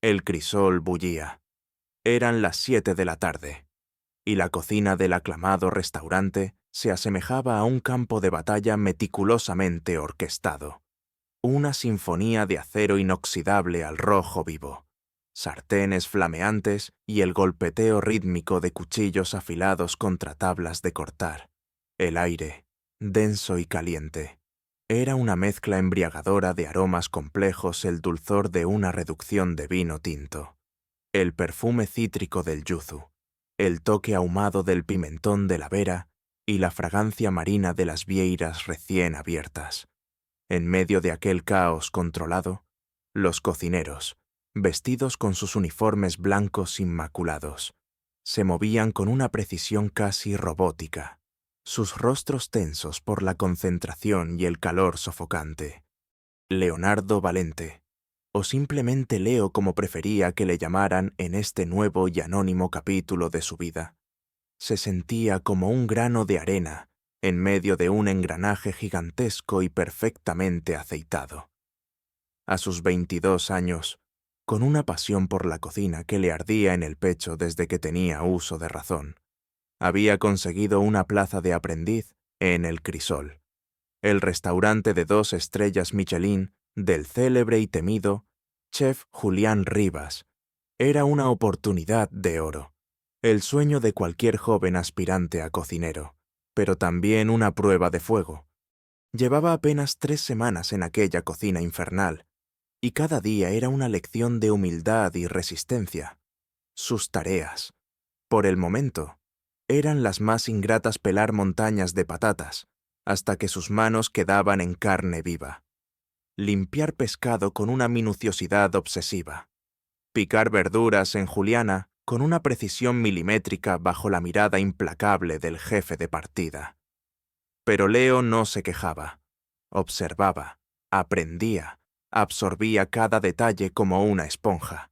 El crisol bullía. Eran las 7 de la tarde, y la cocina del aclamado restaurante se asemejaba a un campo de batalla meticulosamente orquestado. Una sinfonía de acero inoxidable al rojo vivo, sartenes flameantes y el golpeteo rítmico de cuchillos afilados contra tablas de cortar. El aire, denso y caliente, era una mezcla embriagadora de aromas complejos, el dulzor de una reducción de vino tinto, el perfume cítrico del yuzu, el toque ahumado del pimentón de la vera y la fragancia marina de las vieiras recién abiertas. En medio de aquel caos controlado, los cocineros, vestidos con sus uniformes blancos inmaculados, se movían con una precisión casi robótica, sus rostros tensos por la concentración y el calor sofocante. Leonardo Valente, o simplemente Leo como prefería que le llamaran en este nuevo y anónimo capítulo de su vida, se sentía como un grano de arena en medio de un engranaje gigantesco y perfectamente aceitado. A sus 22 años, con una pasión por la cocina que le ardía en el pecho desde que tenía uso de razón, había conseguido una plaza de aprendiz en El Crisol, el restaurante de 2 estrellas Michelin del célebre y temido chef Julián Rivas. Era una oportunidad de oro, el sueño de cualquier joven aspirante a cocinero, pero también una prueba de fuego. Llevaba apenas 3 semanas en aquella cocina infernal, y cada día era una lección de humildad y resistencia. Sus tareas, por el momento, eran las más ingratas: pelar montañas de patatas, hasta que sus manos quedaban en carne viva. Limpiar pescado con una minuciosidad obsesiva. Picar verduras en juliana con una precisión milimétrica bajo la mirada implacable del jefe de partida. Pero Leo no se quejaba. Observaba, aprendía, absorbía cada detalle como una esponja,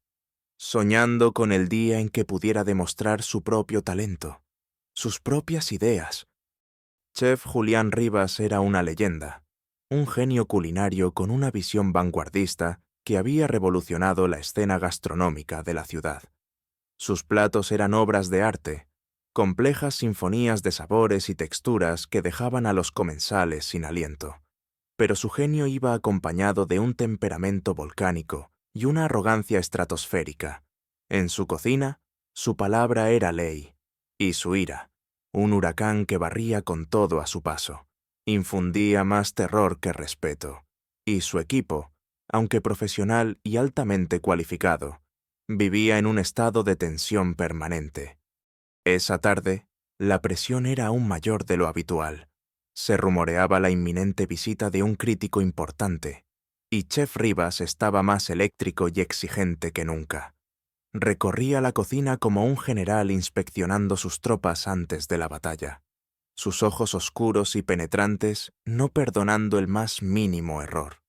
soñando con el día en que pudiera demostrar su propio talento, sus propias ideas. Chef Julián Rivas era una leyenda, un genio culinario con una visión vanguardista que había revolucionado la escena gastronómica de la ciudad. Sus platos eran obras de arte, complejas sinfonías de sabores y texturas que dejaban a los comensales sin aliento. Pero su genio iba acompañado de un temperamento volcánico y una arrogancia estratosférica. En su cocina, su palabra era ley, y su ira, un huracán que barría con todo a su paso, infundía más terror que respeto. Y su equipo, aunque profesional y altamente cualificado, vivía en un estado de tensión permanente. Esa tarde, la presión era aún mayor de lo habitual. Se rumoreaba la inminente visita de un crítico importante, y Chef Rivas estaba más eléctrico y exigente que nunca. Recorría la cocina como un general inspeccionando sus tropas antes de la batalla, sus ojos oscuros y penetrantes no perdonando el más mínimo error.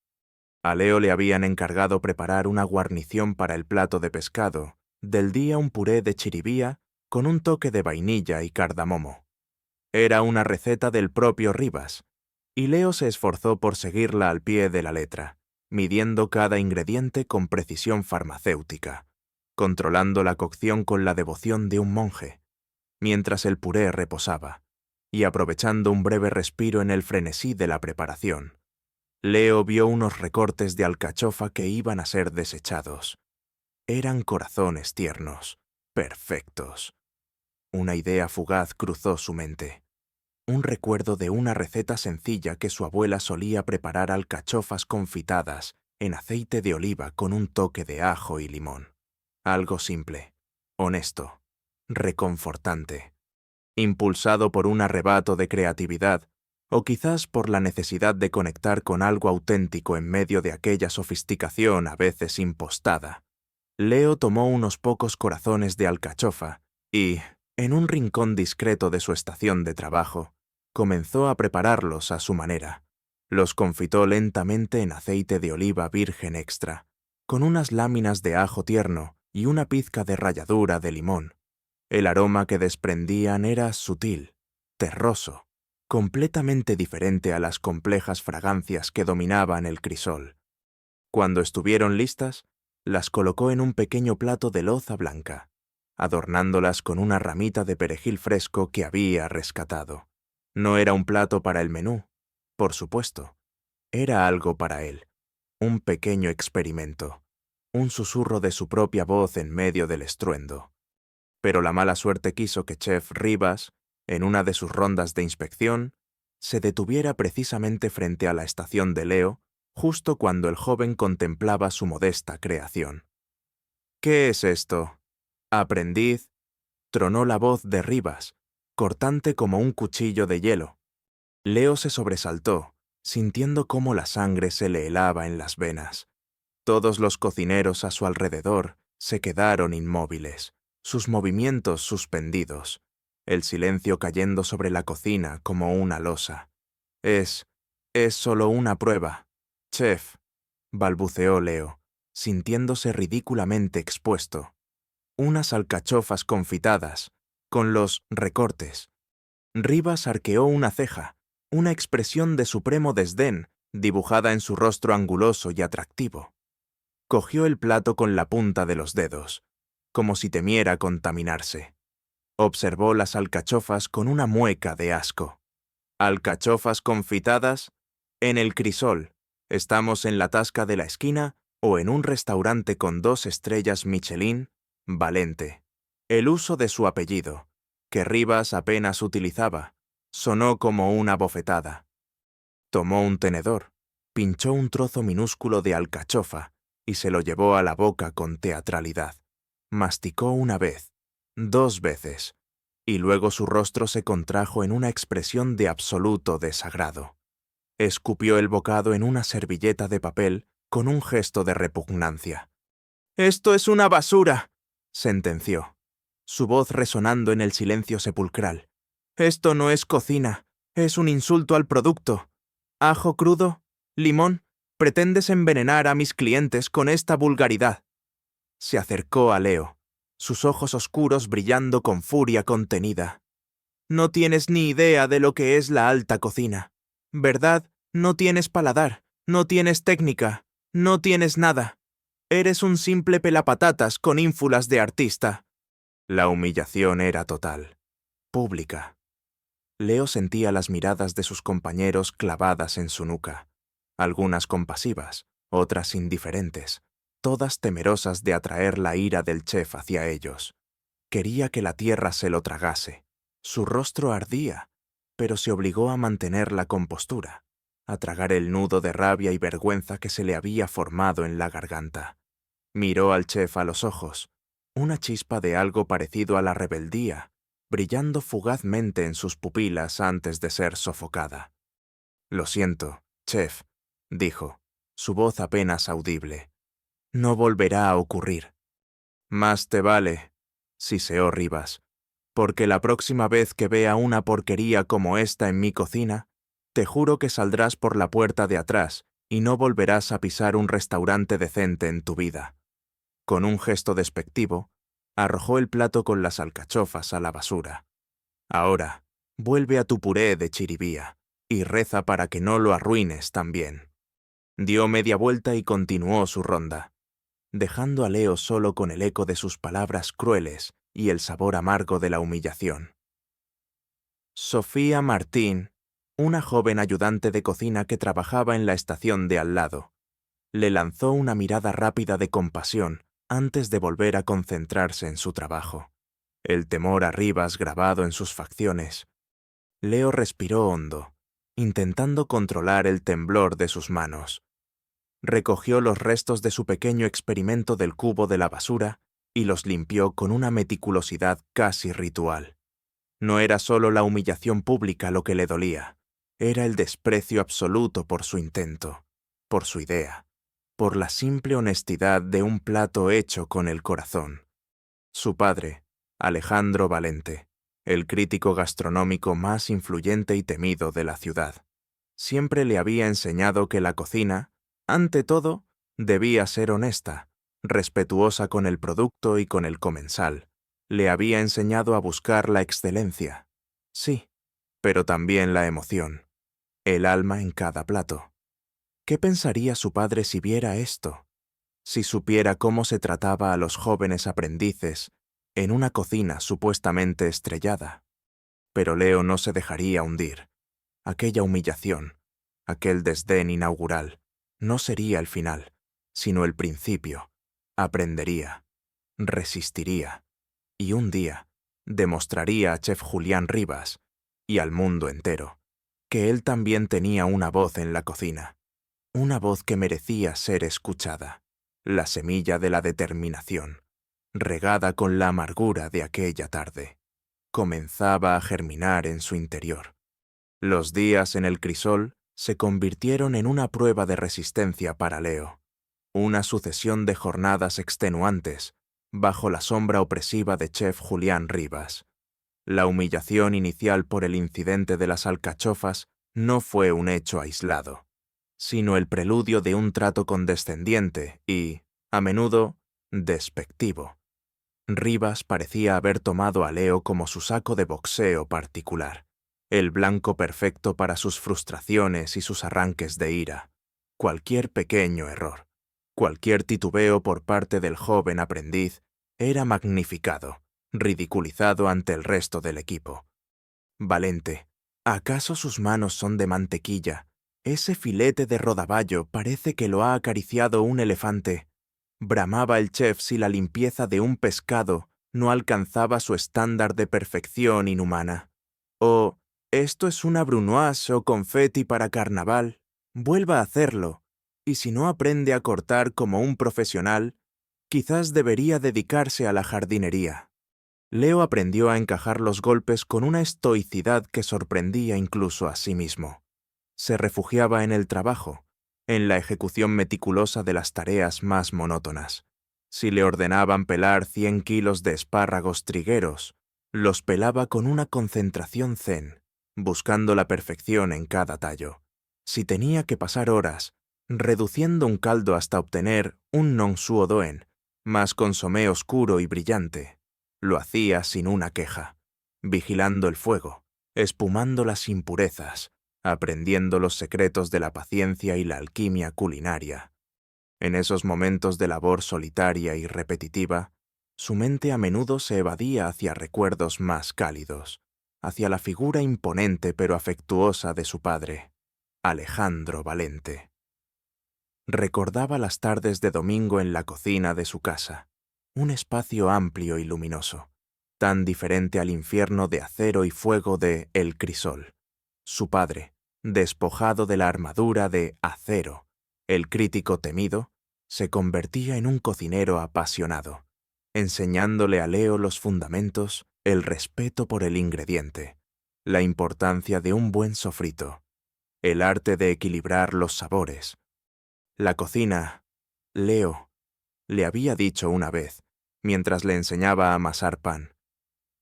A Leo le habían encargado preparar una guarnición para el plato de pescado, del día un puré de chiribía con un toque de vainilla y cardamomo. Era una receta del propio Rivas, y Leo se esforzó por seguirla al pie de la letra, midiendo cada ingrediente con precisión farmacéutica, controlando la cocción con la devoción de un monje, mientras el puré reposaba, y aprovechando un breve respiro en el frenesí de la preparación. Leo vio unos recortes de alcachofa que iban a ser desechados. Eran corazones tiernos, perfectos. Una idea fugaz cruzó su mente. Un recuerdo de una receta sencilla que su abuela solía preparar: alcachofas confitadas en aceite de oliva con un toque de ajo y limón. Algo simple, honesto, reconfortante. Impulsado por un arrebato de creatividad, o quizás por la necesidad de conectar con algo auténtico en medio de aquella sofisticación a veces impostada, Leo tomó unos pocos corazones de alcachofa y, en un rincón discreto de su estación de trabajo, comenzó a prepararlos a su manera. Los confitó lentamente en aceite de oliva virgen extra, con unas láminas de ajo tierno y una pizca de ralladura de limón. El aroma que desprendían era sutil, terroso, completamente diferente a las complejas fragancias que dominaban el crisol. Cuando estuvieron listas, Las colocó en un pequeño plato de loza blanca, adornándolas con una ramita de perejil fresco que había rescatado. No era un plato para el menú, por supuesto. Era algo para él, un pequeño experimento, un susurro de su propia voz en medio del estruendo. Pero la mala suerte quiso que Chef Rivas, en una de sus rondas de inspección, se detuviera precisamente frente a la estación de Leo, justo cuando el joven contemplaba su modesta creación. «¿Qué es esto? Aprendiz», tronó la voz de Rivas, cortante como un cuchillo de hielo. Leo se sobresaltó, sintiendo cómo la sangre se le helaba en las venas. Todos los cocineros a su alrededor se quedaron inmóviles, sus movimientos suspendidos, el silencio cayendo sobre la cocina como una losa. Es solo una prueba, chef», balbuceó Leo, sintiéndose ridículamente expuesto. «Unas alcachofas confitadas, con los recortes». Rivas arqueó una ceja, una expresión de supremo desdén dibujada en su rostro anguloso y atractivo. Cogió el plato con la punta de los dedos, como si temiera contaminarse. Observó las alcachofas con una mueca de asco. «¿Alcachofas confitadas? En el Crisol. ¿Estamos en la tasca de la esquina o en un restaurante con 2 estrellas Michelin?» Valente. El uso de su apellido, que Rivas apenas utilizaba, sonó como una bofetada. Tomó un tenedor, pinchó un trozo minúsculo de alcachofa y se lo llevó a la boca con teatralidad. Masticó una vez, 2 veces, y luego su rostro se contrajo en una expresión de absoluto desagrado. Escupió el bocado en una servilleta de papel con un gesto de repugnancia. «¡Esto es una basura!», sentenció, su voz resonando en el silencio sepulcral. «Esto no es cocina, es un insulto al producto. Ajo crudo, limón, pretendes envenenar a mis clientes con esta vulgaridad». Se acercó a Leo, sus ojos oscuros brillando con furia contenida. «No tienes ni idea de lo que es la alta cocina. ¿Verdad? No tienes paladar, no tienes técnica, no tienes nada. Eres un simple pelapatatas con ínfulas de artista». La humillación era total, pública. Leo sentía las miradas de sus compañeros clavadas en su nuca, algunas compasivas, otras indiferentes, todas temerosas de atraer la ira del chef hacia ellos. Quería que la tierra se lo tragase. Su rostro ardía, pero se obligó a mantener la compostura, a tragar el nudo de rabia y vergüenza que se le había formado en la garganta. Miró al chef a los ojos, una chispa de algo parecido a la rebeldía, brillando fugazmente en sus pupilas antes de ser sofocada. «Lo siento, chef», dijo, su voz apenas audible. «No volverá a ocurrir». «Más te vale», siseó Rivas, «porque la próxima vez que vea una porquería como esta en mi cocina, te juro que saldrás por la puerta de atrás y no volverás a pisar un restaurante decente en tu vida». Con un gesto despectivo, arrojó el plato con las alcachofas a la basura. «Ahora, vuelve a tu puré de chiribía y reza para que no lo arruines también». Dio media vuelta y continuó su ronda, dejando a Leo solo con el eco de sus palabras crueles y el sabor amargo de la humillación. Sofía Martín, una joven ayudante de cocina que trabajaba en la estación de al lado, le lanzó una mirada rápida de compasión antes de volver a concentrarse en su trabajo, el temor a Rivas grabado en sus facciones. Leo respiró hondo, intentando controlar el temblor de sus manos. Recogió los restos de su pequeño experimento del cubo de la basura y los limpió con una meticulosidad casi ritual. No era solo la humillación pública lo que le dolía, era el desprecio absoluto por su intento, por su idea, por la simple honestidad de un plato hecho con el corazón. Su padre, Alejandro Valente, el crítico gastronómico más influyente y temido de la ciudad, siempre le había enseñado que la cocina, ante todo, debía ser honesta, respetuosa con el producto y con el comensal. Le había enseñado a buscar la excelencia, sí, pero también la emoción, el alma en cada plato. ¿Qué pensaría su padre si viera esto? Si supiera cómo se trataba a los jóvenes aprendices en una cocina supuestamente estrellada. Pero Leo no se dejaría hundir. Aquella humillación, aquel desdén inaugural, no sería el final, sino el principio. Aprendería, resistiría, y un día demostraría a Chef Julián Rivas y al mundo entero que él también tenía una voz en la cocina, una voz que merecía ser escuchada, la semilla de la determinación, regada con la amargura de aquella tarde, comenzaba a germinar en su interior. Los días en el crisol se convirtieron en una prueba de resistencia para Leo, una sucesión de jornadas extenuantes bajo la sombra opresiva de Chef Julián Rivas. La humillación inicial por el incidente de las alcachofas no fue un hecho aislado, sino el preludio de un trato condescendiente y, a menudo, despectivo. Rivas parecía haber tomado a Leo como su saco de boxeo particular, el blanco perfecto para sus frustraciones y sus arranques de ira. Cualquier pequeño error, cualquier titubeo por parte del joven aprendiz era magnificado, ridiculizado ante el resto del equipo. Valente, ¿acaso sus manos son de mantequilla? Ese filete de rodaballo parece que lo ha acariciado un elefante. Bramaba el chef si la limpieza de un pescado no alcanzaba su estándar de perfección inhumana. O, esto es una brunoise o confeti para carnaval, vuelva a hacerlo, y si no aprende a cortar como un profesional, quizás debería dedicarse a la jardinería. Leo aprendió a encajar los golpes con una estoicidad que sorprendía incluso a sí mismo. Se refugiaba en el trabajo, en la ejecución meticulosa de las tareas más monótonas. Si le ordenaban pelar 100 kilos de espárragos trigueros, los pelaba con una concentración zen, buscando la perfección en cada tallo. Si tenía que pasar horas reduciendo un caldo hasta obtener un non suo doen, más consomé oscuro y brillante, lo hacía sin una queja, vigilando el fuego, espumando las impurezas, aprendiendo los secretos de la paciencia y la alquimia culinaria. En esos momentos de labor solitaria y repetitiva, su mente a menudo se evadía hacia recuerdos más cálidos, hacia la figura imponente pero afectuosa de su padre, Alejandro Valente. Recordaba las tardes de domingo en la cocina de su casa, un espacio amplio y luminoso, tan diferente al infierno de acero y fuego de El Crisol. Su padre, despojado de la armadura de acero, el crítico temido, se convertía en un cocinero apasionado, enseñándole a Leo los fundamentos, el respeto por el ingrediente, la importancia de un buen sofrito, el arte de equilibrar los sabores. La cocina, Leo, le había dicho una vez, mientras le enseñaba a amasar pan,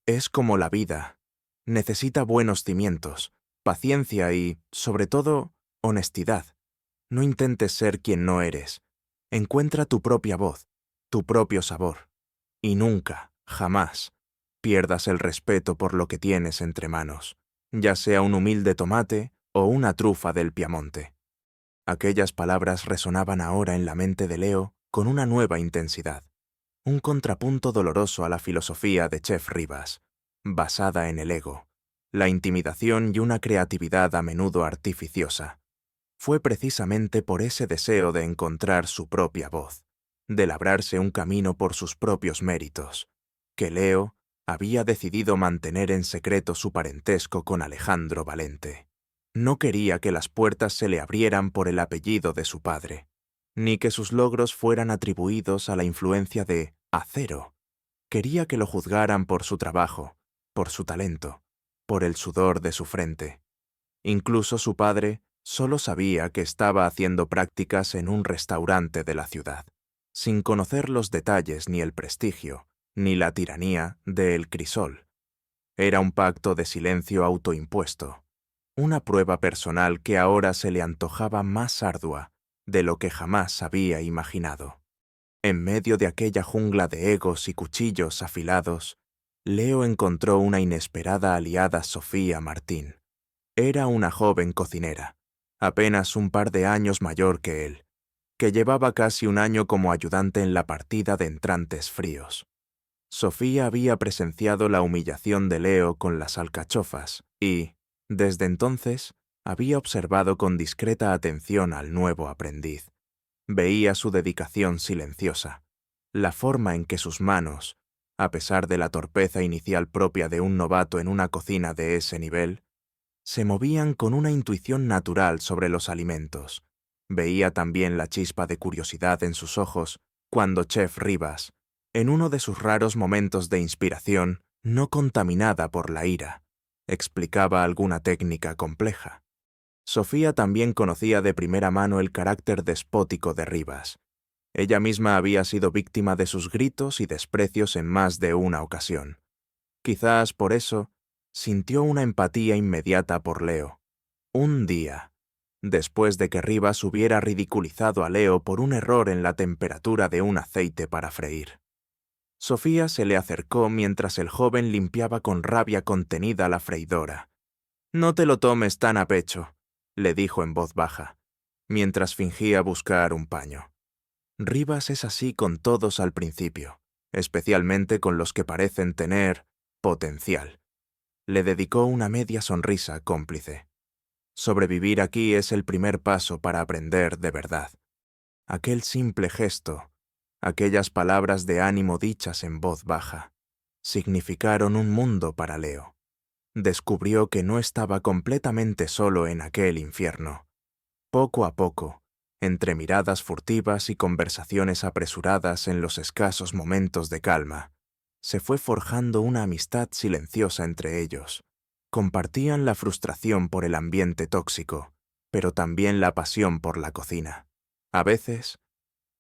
es como la vida, necesita buenos cimientos, paciencia y, sobre todo, honestidad. No intentes ser quien no eres. Encuentra tu propia voz, tu propio sabor. Y nunca, jamás, pierdas el respeto por lo que tienes entre manos, ya sea un humilde tomate o una trufa del Piamonte. Aquellas palabras resonaban ahora en la mente de Leo con una nueva intensidad, un contrapunto doloroso a la filosofía de Chef Rivas, basada en el ego, la intimidación y una creatividad a menudo artificiosa. Fue precisamente por ese deseo de encontrar su propia voz, de labrarse un camino por sus propios méritos, que Leo había decidido mantener en secreto su parentesco con Alejandro Valente. No quería que las puertas se le abrieran por el apellido de su padre, ni que sus logros fueran atribuidos a la influencia de acero. Quería que lo juzgaran por su trabajo, por su talento, por el sudor de su frente. Incluso su padre solo sabía que estaba haciendo prácticas en un restaurante de la ciudad, sin conocer los detalles ni el prestigio, ni la tiranía de El Crisol. Era un pacto de silencio autoimpuesto, una prueba personal que ahora se le antojaba más ardua de lo que jamás había imaginado. En medio de aquella jungla de egos y cuchillos afilados, Leo encontró una inesperada aliada, Sofía Martín. Era una joven cocinera, apenas un par de años mayor que él, que llevaba casi un año como ayudante en la partida de entrantes fríos. Sofía había presenciado la humillación de Leo con las alcachofas y, desde entonces, había observado con discreta atención al nuevo aprendiz. Veía su dedicación silenciosa, la forma en que sus manos, a pesar de la torpeza inicial propia de un novato en una cocina de ese nivel, se movían con una intuición natural sobre los alimentos. Veía también la chispa de curiosidad en sus ojos cuando Chef Rivas, en uno de sus raros momentos de inspiración, no contaminada por la ira, explicaba alguna técnica compleja. Sofía también conocía de primera mano el carácter despótico de Rivas. Ella misma había sido víctima de sus gritos y desprecios en más de una ocasión. Quizás por eso sintió una empatía inmediata por Leo. Un día, después de que Rivas hubiera ridiculizado a Leo por un error en la temperatura de un aceite para freír. Sofía se le acercó mientras el joven limpiaba con rabia contenida la freidora. «No te lo tomes tan a pecho», le dijo en voz baja, mientras fingía buscar un paño. Rivas es así con todos al principio, especialmente con los que parecen tener potencial. Le dedicó una media sonrisa cómplice. Sobrevivir aquí es el primer paso para aprender de verdad. Aquel simple gesto, aquellas palabras de ánimo dichas en voz baja, significaron un mundo para Leo. Descubrió que no estaba completamente solo en aquel infierno. Poco a poco, entre miradas furtivas y conversaciones apresuradas en los escasos momentos de calma, se fue forjando una amistad silenciosa entre ellos. Compartían la frustración por el ambiente tóxico, pero también la pasión por la cocina. A veces,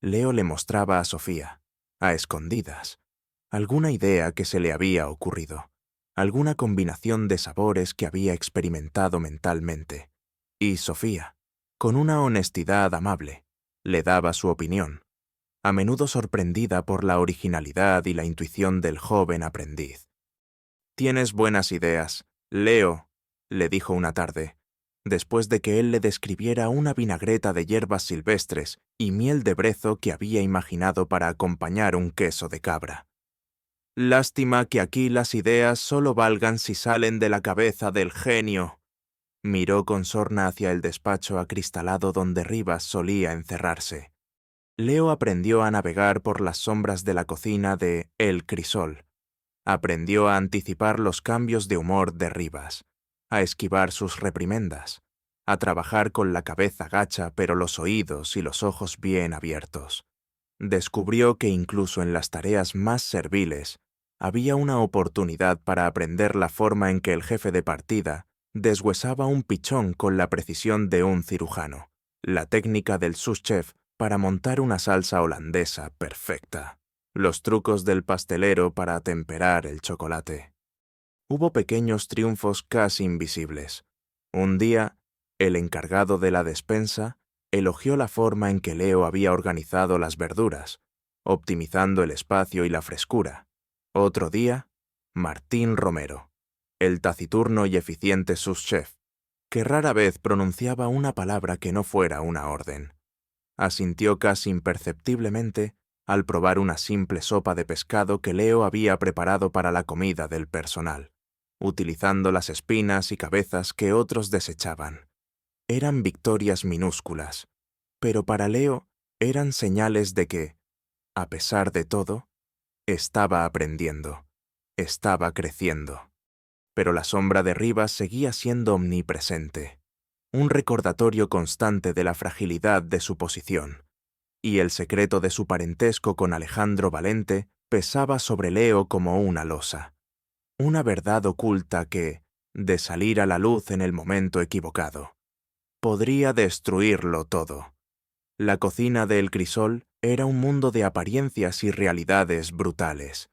Leo le mostraba a Sofía, a escondidas, alguna idea que se le había ocurrido, alguna combinación de sabores que había experimentado mentalmente. Y Sofía, con una honestidad amable, le daba su opinión, a menudo sorprendida por la originalidad y la intuición del joven aprendiz. «Tienes buenas ideas, Leo», le dijo una tarde, después de que él le describiera una vinagreta de hierbas silvestres y miel de brezo que había imaginado para acompañar un queso de cabra. «Lástima que aquí las ideas solo valgan si salen de la cabeza del genio». Miró con sorna hacia el despacho acristalado donde Rivas solía encerrarse. Leo aprendió a navegar por las sombras de la cocina de El Crisol. Aprendió a anticipar los cambios de humor de Rivas, a esquivar sus reprimendas, a trabajar con la cabeza gacha pero los oídos y los ojos bien abiertos. Descubrió que incluso en las tareas más serviles había una oportunidad para aprender la forma en que el jefe de partida deshuesaba un pichón con la precisión de un cirujano, la técnica del sous-chef para montar una salsa holandesa perfecta, los trucos del pastelero para atemperar el chocolate. Hubo pequeños triunfos casi invisibles. Un día, el encargado de la despensa elogió la forma en que Leo había organizado las verduras, optimizando el espacio y la frescura. Otro día, Martín Romero, el taciturno y eficiente sous-chef, que rara vez pronunciaba una palabra que no fuera una orden, asintió casi imperceptiblemente al probar una simple sopa de pescado que Leo había preparado para la comida del personal, utilizando las espinas y cabezas que otros desechaban. Eran victorias minúsculas, pero para Leo eran señales de que, a pesar de todo, estaba aprendiendo, estaba creciendo. Pero la sombra de Rivas seguía siendo omnipresente, un recordatorio constante de la fragilidad de su posición, y el secreto de su parentesco con Alejandro Valente pesaba sobre Leo como una losa, una verdad oculta que, de salir a la luz en el momento equivocado, podría destruirlo todo. La cocina de El Crisol era un mundo de apariencias y realidades brutales,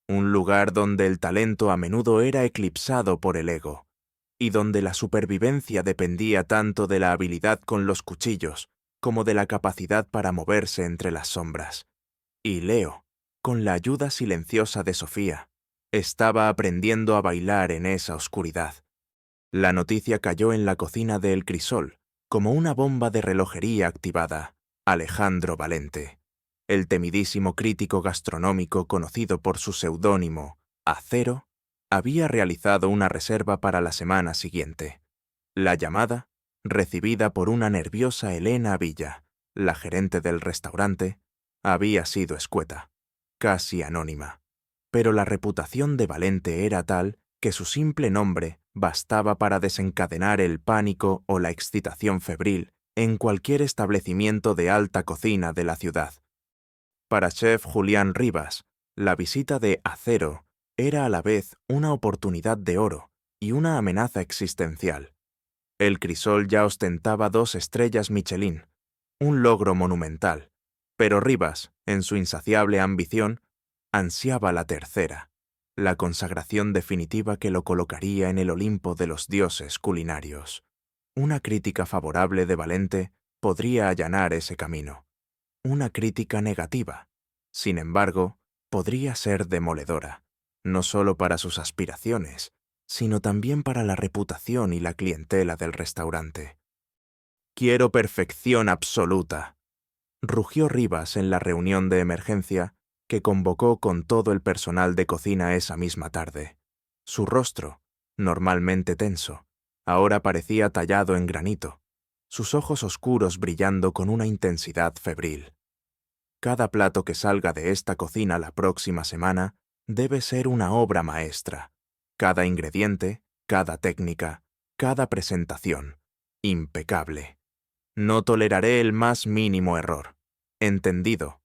un lugar donde el talento a menudo era eclipsado por el ego, y donde la supervivencia dependía tanto de la habilidad con los cuchillos como de la capacidad para moverse entre las sombras. Y Leo, con la ayuda silenciosa de Sofía, estaba aprendiendo a bailar en esa oscuridad. La noticia cayó en la cocina de El Crisol, como una bomba de relojería activada. Alejandro Valente, el temidísimo crítico gastronómico conocido por su seudónimo Acero, había realizado una reserva para la semana siguiente. La llamada, recibida por una nerviosa Elena Villa, la gerente del restaurante, había sido escueta, casi anónima. Pero la reputación de Valente era tal que su simple nombre bastaba para desencadenar el pánico o la excitación febril en cualquier establecimiento de alta cocina de la ciudad. Para chef Julián Rivas, la visita de Acero era a la vez una oportunidad de oro y una amenaza existencial. El crisol ya ostentaba 2 estrellas Michelin, un logro monumental, pero Rivas, en su insaciable ambición, ansiaba la tercera, la consagración definitiva que lo colocaría en el Olimpo de los dioses culinarios. Una crítica favorable de Valente podría allanar ese camino. Una crítica negativa, sin embargo, podría ser demoledora, no solo para sus aspiraciones, sino también para la reputación y la clientela del restaurante. «Quiero perfección absoluta», rugió Rivas en la reunión de emergencia que convocó con todo el personal de cocina esa misma tarde. Su rostro, normalmente tenso, ahora parecía tallado en granito, sus ojos oscuros brillando con una intensidad febril. Cada plato que salga de esta cocina la próxima semana debe ser una obra maestra. Cada ingrediente, cada técnica, cada presentación, impecable. No toleraré el más mínimo error. Entendido.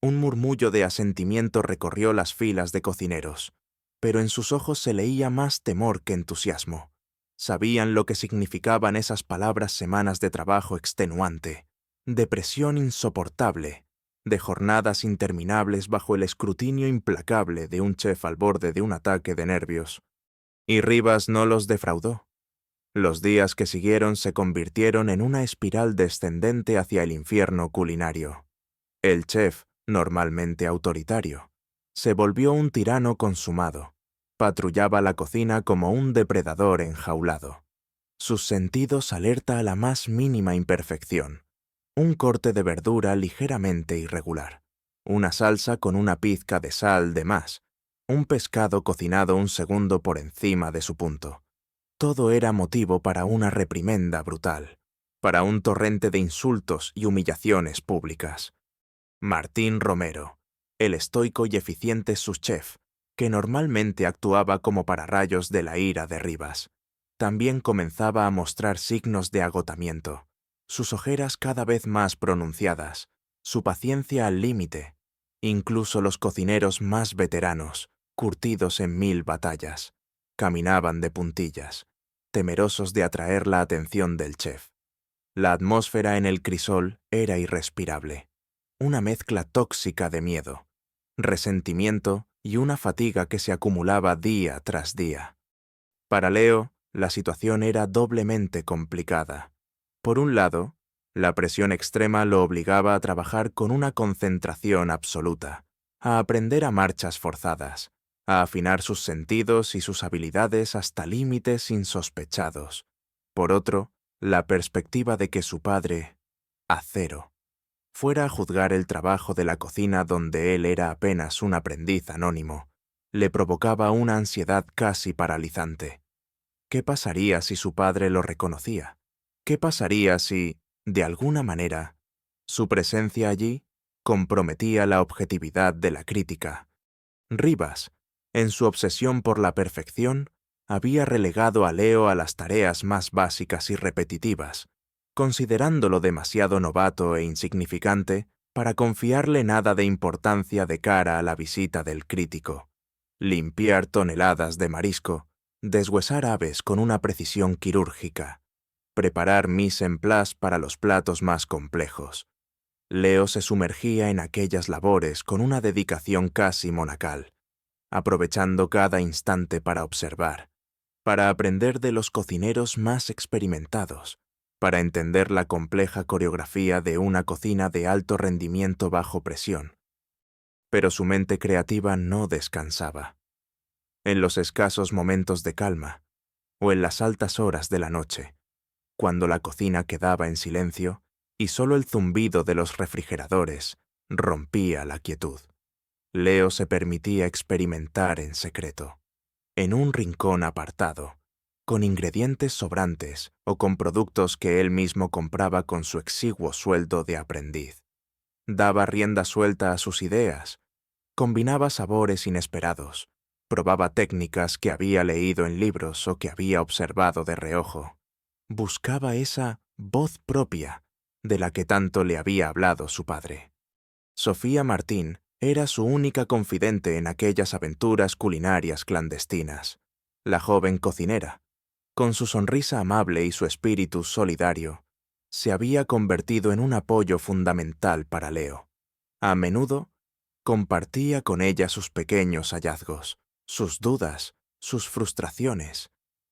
Un murmullo de asentimiento recorrió las filas de cocineros, pero en sus ojos se leía más temor que entusiasmo. Sabían lo que significaban esas palabras: semanas de trabajo extenuante, de presión insoportable, de jornadas interminables bajo el escrutinio implacable de un chef al borde de un ataque de nervios. Y Rivas no los defraudó. Los días que siguieron se convirtieron en una espiral descendente hacia el infierno culinario. El chef, normalmente autoritario, se volvió un tirano consumado. Patrullaba la cocina como un depredador enjaulado. Sus sentidos alerta a la más mínima imperfección. Un corte de verdura ligeramente irregular, una salsa con una pizca de sal de más, un pescado cocinado un segundo por encima de su punto. Todo era motivo para una reprimenda brutal, para un torrente de insultos y humillaciones públicas. Martín Romero, el estoico y eficiente subchef, que normalmente actuaba como pararrayos de la ira de Rivas, también comenzaba a mostrar signos de agotamiento, sus ojeras cada vez más pronunciadas, su paciencia al límite. Incluso los cocineros más veteranos, curtidos en 1000 batallas, caminaban de puntillas, temerosos de atraer la atención del chef. La atmósfera en el crisol era irrespirable, una mezcla tóxica de miedo, resentimiento y una fatiga que se acumulaba día tras día. Para Leo, la situación era doblemente complicada. Por un lado, la presión extrema lo obligaba a trabajar con una concentración absoluta, a aprender a marchas forzadas, a afinar sus sentidos y sus habilidades hasta límites insospechados. Por otro, la perspectiva de que su padre, Acero, fuera a juzgar el trabajo de la cocina donde él era apenas un aprendiz anónimo, le provocaba una ansiedad casi paralizante. ¿Qué pasaría si su padre lo reconocía? ¿Qué pasaría si, de alguna manera, su presencia allí comprometía la objetividad de la crítica? Rivas, en su obsesión por la perfección, había relegado a Leo a las tareas más básicas y repetitivas, considerándolo demasiado novato e insignificante para confiarle nada de importancia de cara a la visita del crítico. Limpiar toneladas de marisco, deshuesar aves con una precisión quirúrgica, preparar mise en place para los platos más complejos. Leo se sumergía en aquellas labores con una dedicación casi monacal, aprovechando cada instante para observar, para aprender de los cocineros más experimentados, para entender la compleja coreografía de una cocina de alto rendimiento bajo presión. Pero su mente creativa no descansaba. En los escasos momentos de calma, o en las altas horas de la noche, cuando la cocina quedaba en silencio, y solo el zumbido de los refrigeradores rompía la quietud. Leo se permitía experimentar en secreto, en un rincón apartado, con ingredientes sobrantes o con productos que él mismo compraba con su exiguo sueldo de aprendiz. Daba rienda suelta a sus ideas, combinaba sabores inesperados, probaba técnicas que había leído en libros o que había observado de reojo. Buscaba esa voz propia de la que tanto le había hablado su padre. Sofía Martín era su única confidente en aquellas aventuras culinarias clandestinas. La joven cocinera, con su sonrisa amable y su espíritu solidario, se había convertido en un apoyo fundamental para Leo. A menudo compartía con ella sus pequeños hallazgos, sus dudas, sus frustraciones,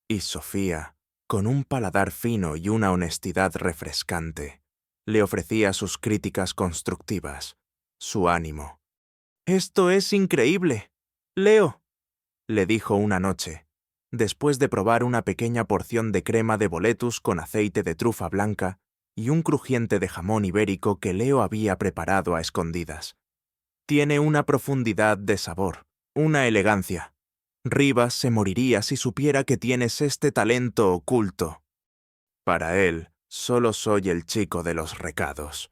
y Sofía, con un paladar fino y una honestidad refrescante, le ofrecía sus críticas constructivas, su ánimo. «Esto es increíble, Leo», le dijo una noche, después de probar una pequeña porción de crema de boletus con aceite de trufa blanca y un crujiente de jamón ibérico que Leo había preparado a escondidas. «Tiene una profundidad de sabor, una elegancia. Rivas se moriría si supiera que tienes este talento oculto». «Para él, solo soy el chico de los recados»,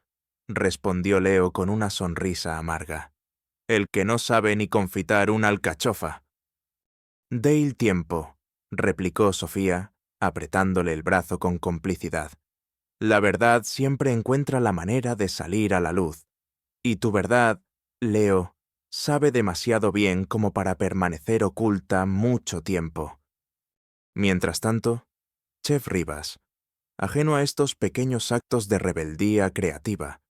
respondió Leo con una sonrisa amarga. «El que no sabe ni confitar una alcachofa». «Déil tiempo», replicó Sofía, apretándole el brazo con complicidad. «La verdad siempre encuentra la manera de salir a la luz. Y tu verdad, Leo, sabe demasiado bien como para permanecer oculta mucho tiempo». Mientras tanto, Chef Rivas, ajeno a estos pequeños actos de rebeldía creativa,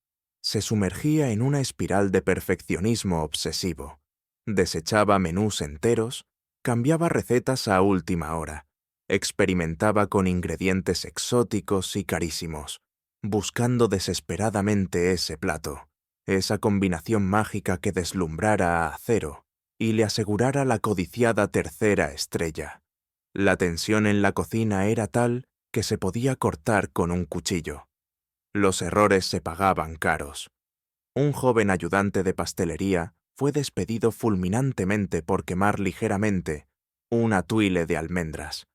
se sumergía en una espiral de perfeccionismo obsesivo. Desechaba menús enteros, cambiaba recetas a última hora, experimentaba con ingredientes exóticos y carísimos, buscando desesperadamente ese plato, esa combinación mágica que deslumbrara a Acero y le asegurara la codiciada tercera estrella. La tensión en la cocina era tal que se podía cortar con un cuchillo. Los errores se pagaban caros. Un joven ayudante de pastelería fue despedido fulminantemente por quemar ligeramente una tuile de almendras.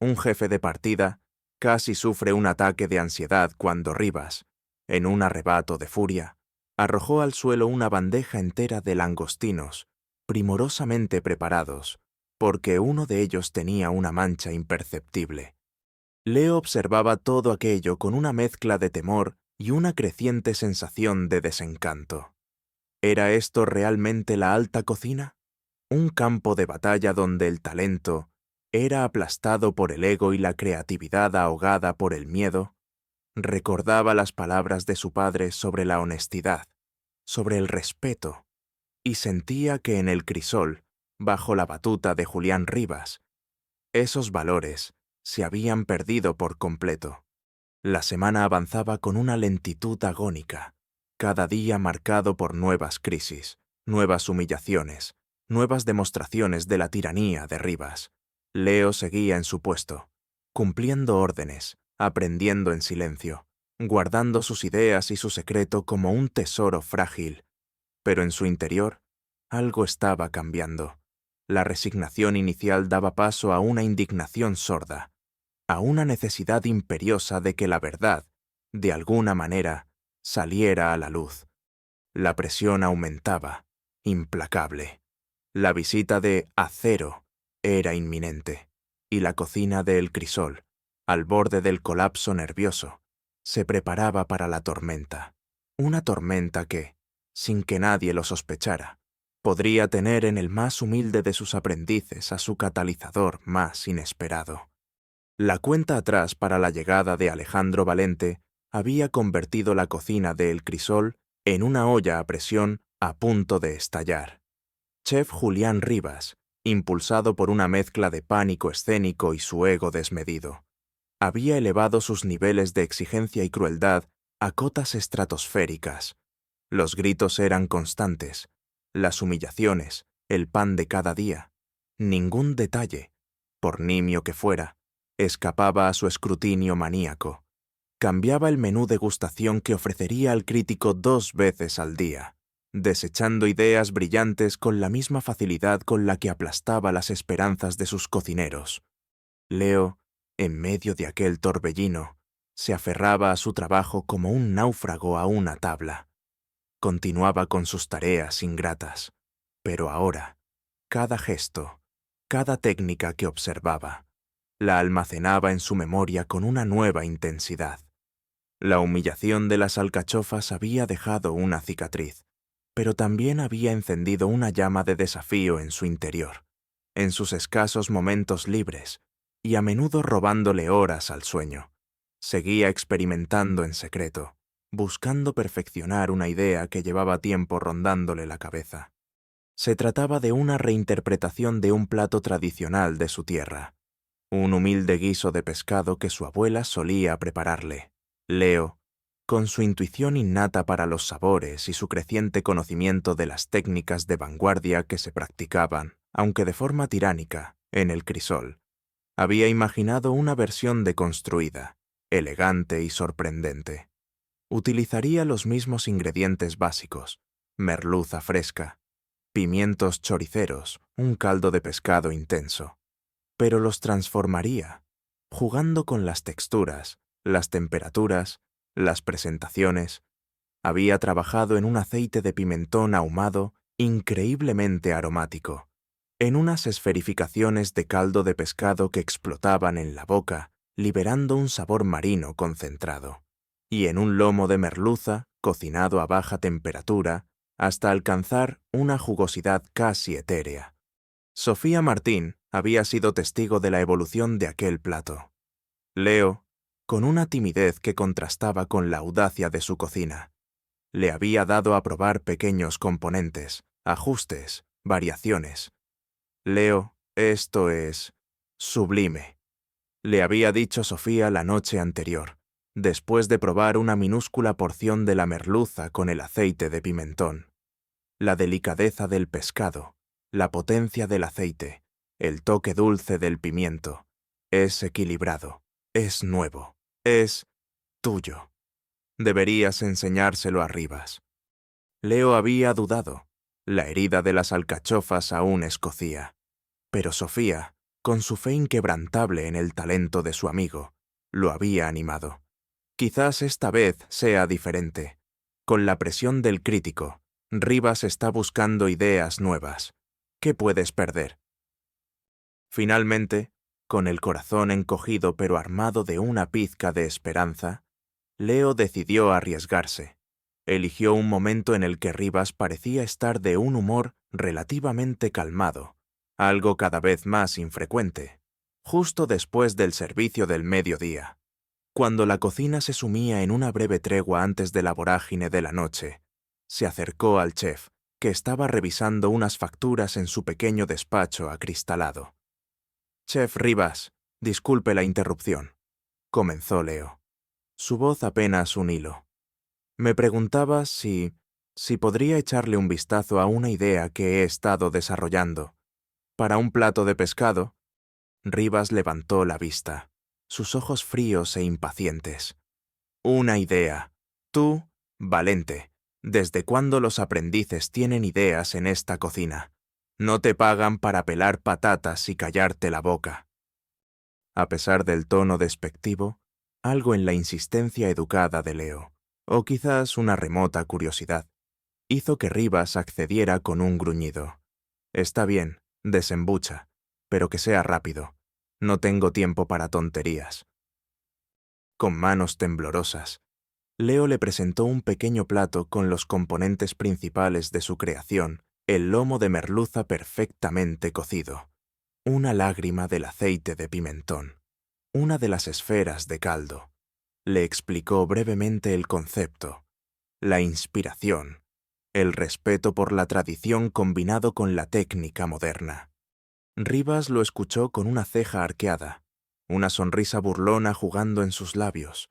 Un jefe de partida casi sufre un ataque de ansiedad cuando Rivas, en un arrebato de furia, arrojó al suelo una bandeja entera de langostinos, primorosamente preparados, porque uno de ellos tenía una mancha imperceptible. Leo observaba todo aquello con una mezcla de temor y una creciente sensación de desencanto. ¿Era esto realmente la alta cocina? ¿Un campo de batalla donde el talento era aplastado por el ego y la creatividad ahogada por el miedo? Recordaba las palabras de su padre sobre la honestidad, sobre el respeto, y sentía que en el crisol, bajo la batuta de Julián Rivas, esos valores se habían perdido por completo. La semana avanzaba con una lentitud agónica, cada día marcado por nuevas crisis, nuevas humillaciones, nuevas demostraciones de la tiranía de Rivas. Leo seguía en su puesto, cumpliendo órdenes, aprendiendo en silencio, guardando sus ideas y su secreto como un tesoro frágil. Pero en su interior, algo estaba cambiando. La resignación inicial daba paso a una indignación sorda, a una necesidad imperiosa de que la verdad, de alguna manera, saliera a la luz. La presión aumentaba, implacable. La visita de Acero era inminente, y la cocina de El Crisol, al borde del colapso nervioso, se preparaba para la tormenta. Una tormenta que, sin que nadie lo sospechara, podría tener en el más humilde de sus aprendices a su catalizador más inesperado. La cuenta atrás para la llegada de Alejandro Valente había convertido la cocina de El Crisol en una olla a presión a punto de estallar. Chef Julián Rivas, impulsado por una mezcla de pánico escénico y su ego desmedido, había elevado sus niveles de exigencia y crueldad a cotas estratosféricas. Los gritos eran constantes, las humillaciones, el pan de cada día. Ningún detalle, por nimio que fuera, escapaba a su escrutinio maníaco. Cambiaba el menú degustación que ofrecería al crítico 2 veces al día, desechando ideas brillantes con la misma facilidad con la que aplastaba las esperanzas de sus cocineros. Leo, en medio de aquel torbellino, se aferraba a su trabajo como un náufrago a una tabla. Continuaba con sus tareas ingratas, pero ahora, cada gesto, cada técnica que observaba, la almacenaba en su memoria con una nueva intensidad. La humillación de las alcachofas había dejado una cicatriz, pero también había encendido una llama de desafío en su interior, en sus escasos momentos libres, y a menudo robándole horas al sueño. Seguía experimentando en secreto, buscando perfeccionar una idea que llevaba tiempo rondándole la cabeza. Se trataba de una reinterpretación de un plato tradicional de su tierra, un humilde guiso de pescado que su abuela solía prepararle. Leo, con su intuición innata para los sabores y su creciente conocimiento de las técnicas de vanguardia que se practicaban, aunque de forma tiránica, en el crisol, había imaginado una versión deconstruida, elegante y sorprendente. Utilizaría los mismos ingredientes básicos: merluza fresca, pimientos choriceros, un caldo de pescado intenso, pero los transformaría, jugando con las texturas, las temperaturas, las presentaciones. Había trabajado en un aceite de pimentón ahumado increíblemente aromático, en unas esferificaciones de caldo de pescado que explotaban en la boca, liberando un sabor marino concentrado, y en un lomo de merluza cocinado a baja temperatura hasta alcanzar una jugosidad casi etérea. Sofía Martín había sido testigo de la evolución de aquel plato. Leo, con una timidez que contrastaba con la audacia de su cocina, le había dado a probar pequeños componentes, ajustes, variaciones. Leo, esto es sublime, le había dicho Sofía la noche anterior, después de probar una minúscula porción de la merluza con el aceite de pimentón. La delicadeza del pescado, la potencia del aceite, el toque dulce del pimiento. Es equilibrado, es nuevo, es tuyo. Deberías enseñárselo a Rivas. Leo había dudado. La herida de las alcachofas aún escocía. Pero Sofía, con su fe inquebrantable en el talento de su amigo, lo había animado. Quizás esta vez sea diferente. Con la presión del crítico, Rivas está buscando ideas nuevas. ¿Qué puedes perder? Finalmente, con el corazón encogido pero armado de una pizca de esperanza, Leo decidió arriesgarse. Eligió un momento en el que Rivas parecía estar de un humor relativamente calmado, algo cada vez más infrecuente, justo después del servicio del mediodía, cuando la cocina se sumía en una breve tregua antes de la vorágine de la noche. Se acercó al chef, que estaba revisando unas facturas en su pequeño despacho acristalado. «Chef Rivas, disculpe la interrupción», comenzó Leo. Su voz apenas un hilo. Me preguntaba si podría echarle un vistazo a una idea que he estado desarrollando. Para un plato de pescado. Rivas levantó la vista, sus ojos fríos e impacientes. Una idea. Tú, Valente, ¿desde cuándo los aprendices tienen ideas en esta cocina? No te pagan para pelar patatas y callarte la boca. A pesar del tono despectivo, algo en la insistencia educada de Leo, o quizás una remota curiosidad, hizo que Rivas accediera con un gruñido. Está bien, desembucha, pero que sea rápido. No tengo tiempo para tonterías. Con manos temblorosas, Leo le presentó un pequeño plato con los componentes principales de su creación, el lomo de merluza perfectamente cocido, una lágrima del aceite de pimentón, una de las esferas de caldo. Le explicó brevemente el concepto, la inspiración, el respeto por la tradición combinado con la técnica moderna. Rivas lo escuchó con una ceja arqueada, una sonrisa burlona jugando en sus labios.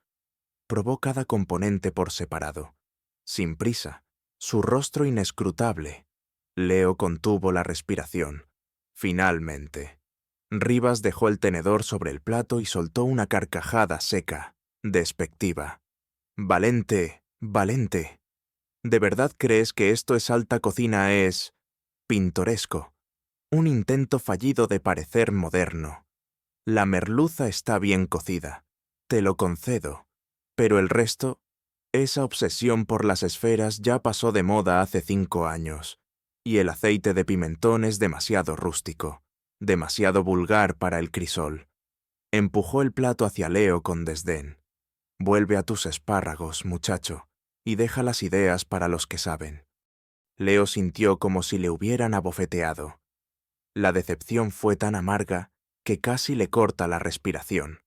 Probó cada componente por separado, sin prisa, su rostro inescrutable. Leo contuvo la respiración. Finalmente, Rivas dejó el tenedor sobre el plato y soltó una carcajada seca. despectiva. «Valente, Valente. ¿De verdad crees que esto es alta cocina? Es pintoresco. Un intento fallido de parecer moderno. La merluza está bien cocida, te lo concedo, pero el resto, esa obsesión por las esferas ya pasó de moda hace 5 años, y el aceite de pimentón es demasiado rústico, demasiado vulgar para el crisol». Empujó el plato hacia Leo con desdén. «Vuelve a tus espárragos, muchacho, y deja las ideas para los que saben». Leo sintió como si le hubieran abofeteado. La decepción fue tan amarga que casi le corta la respiración.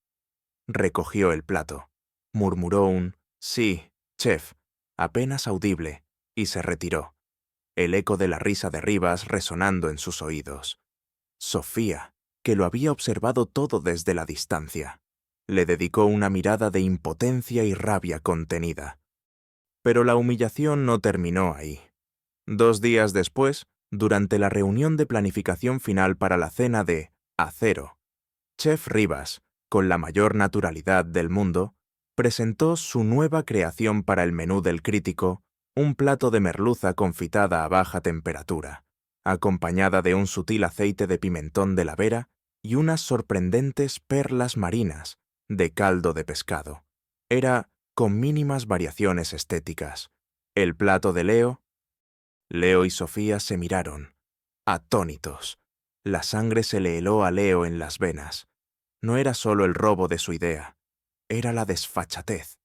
Recogió el plato, murmuró un «sí, chef», apenas audible, y se retiró, el eco de la risa de Rivas resonando en sus oídos. Sofía, que lo había observado todo desde la distancia, le dedicó una mirada de impotencia y rabia contenida. Pero la humillación no terminó ahí. 2 días después, durante la reunión de planificación final para la cena de Acero, Chef Rivas, con la mayor naturalidad del mundo, presentó su nueva creación para el menú del crítico, un plato de merluza confitada a baja temperatura, acompañada de un sutil aceite de pimentón de la Vera y unas sorprendentes perlas marinas de caldo de pescado. Era con mínimas variaciones estéticas. El plato de Leo y Sofía se miraron, atónitos. La sangre se le heló a Leo en las venas. No era solo el robo de su idea, era la desfachatez,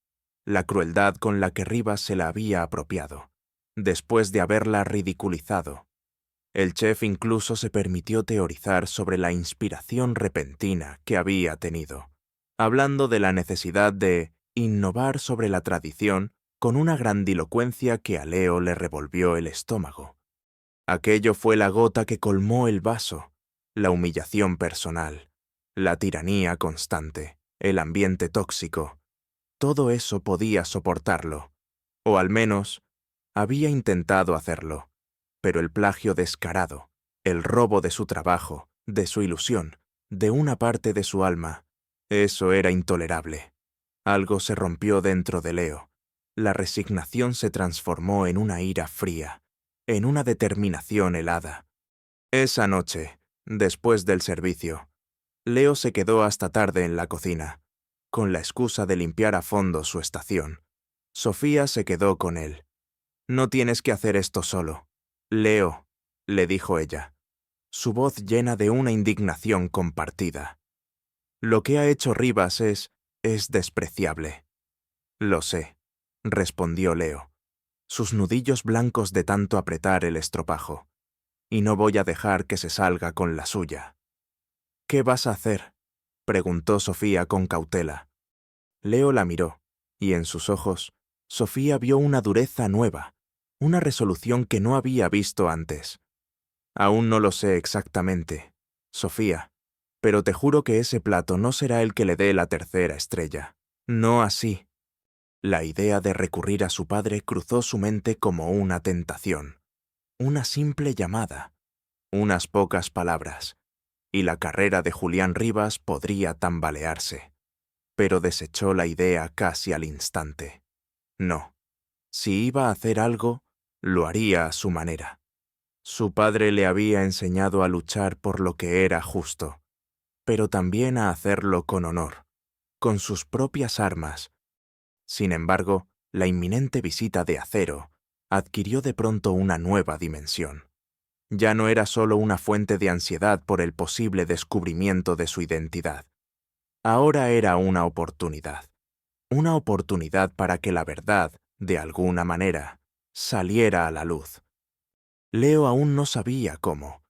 la crueldad con la que Rivas se la había apropiado, después de haberla ridiculizado. El chef incluso se permitió teorizar sobre la inspiración repentina que había tenido, hablando de la necesidad de innovar sobre la tradición con una grandilocuencia que a Leo le revolvió el estómago. Aquello fue la gota que colmó el vaso, la humillación personal, la tiranía constante, el ambiente tóxico. Todo eso podía soportarlo, o al menos había intentado hacerlo, pero el plagio descarado, el robo de su trabajo, de su ilusión, de una parte de su alma, eso era intolerable. Algo se rompió dentro de Leo. La resignación se transformó en una ira fría, en una determinación helada. Esa noche, después del servicio, Leo se quedó hasta tarde en la cocina, con la excusa de limpiar a fondo su estación. Sofía se quedó con él. «No tienes que hacer esto solo, Leo», le dijo ella, su voz llena de una indignación compartida. «Lo que ha hecho Rivas es despreciable». «Lo sé», respondió Leo, sus nudillos blancos de tanto apretar el estropajo, «y no voy a dejar que se salga con la suya». «¿Qué vas a hacer?», preguntó Sofía con cautela. Leo la miró, y en sus ojos, Sofía vio una dureza nueva, una resolución que no había visto antes. «Aún no lo sé exactamente, Sofía, pero te juro que ese plato no será el que le dé la 3.ª estrella. No así». La idea de recurrir a su padre cruzó su mente como una tentación. Una simple llamada, unas pocas palabras, y la carrera de Julián Rivas podría tambalearse. Pero desechó la idea casi al instante. No, si iba a hacer algo, lo haría a su manera. Su padre le había enseñado a luchar por lo que era justo, pero también a hacerlo con honor, con sus propias armas. Sin embargo, la inminente visita de Acero adquirió de pronto una nueva dimensión. Ya no era solo una fuente de ansiedad por el posible descubrimiento de su identidad. Ahora era una oportunidad para que la verdad, de alguna manera, saliera a la luz. Leo aún no sabía cómo,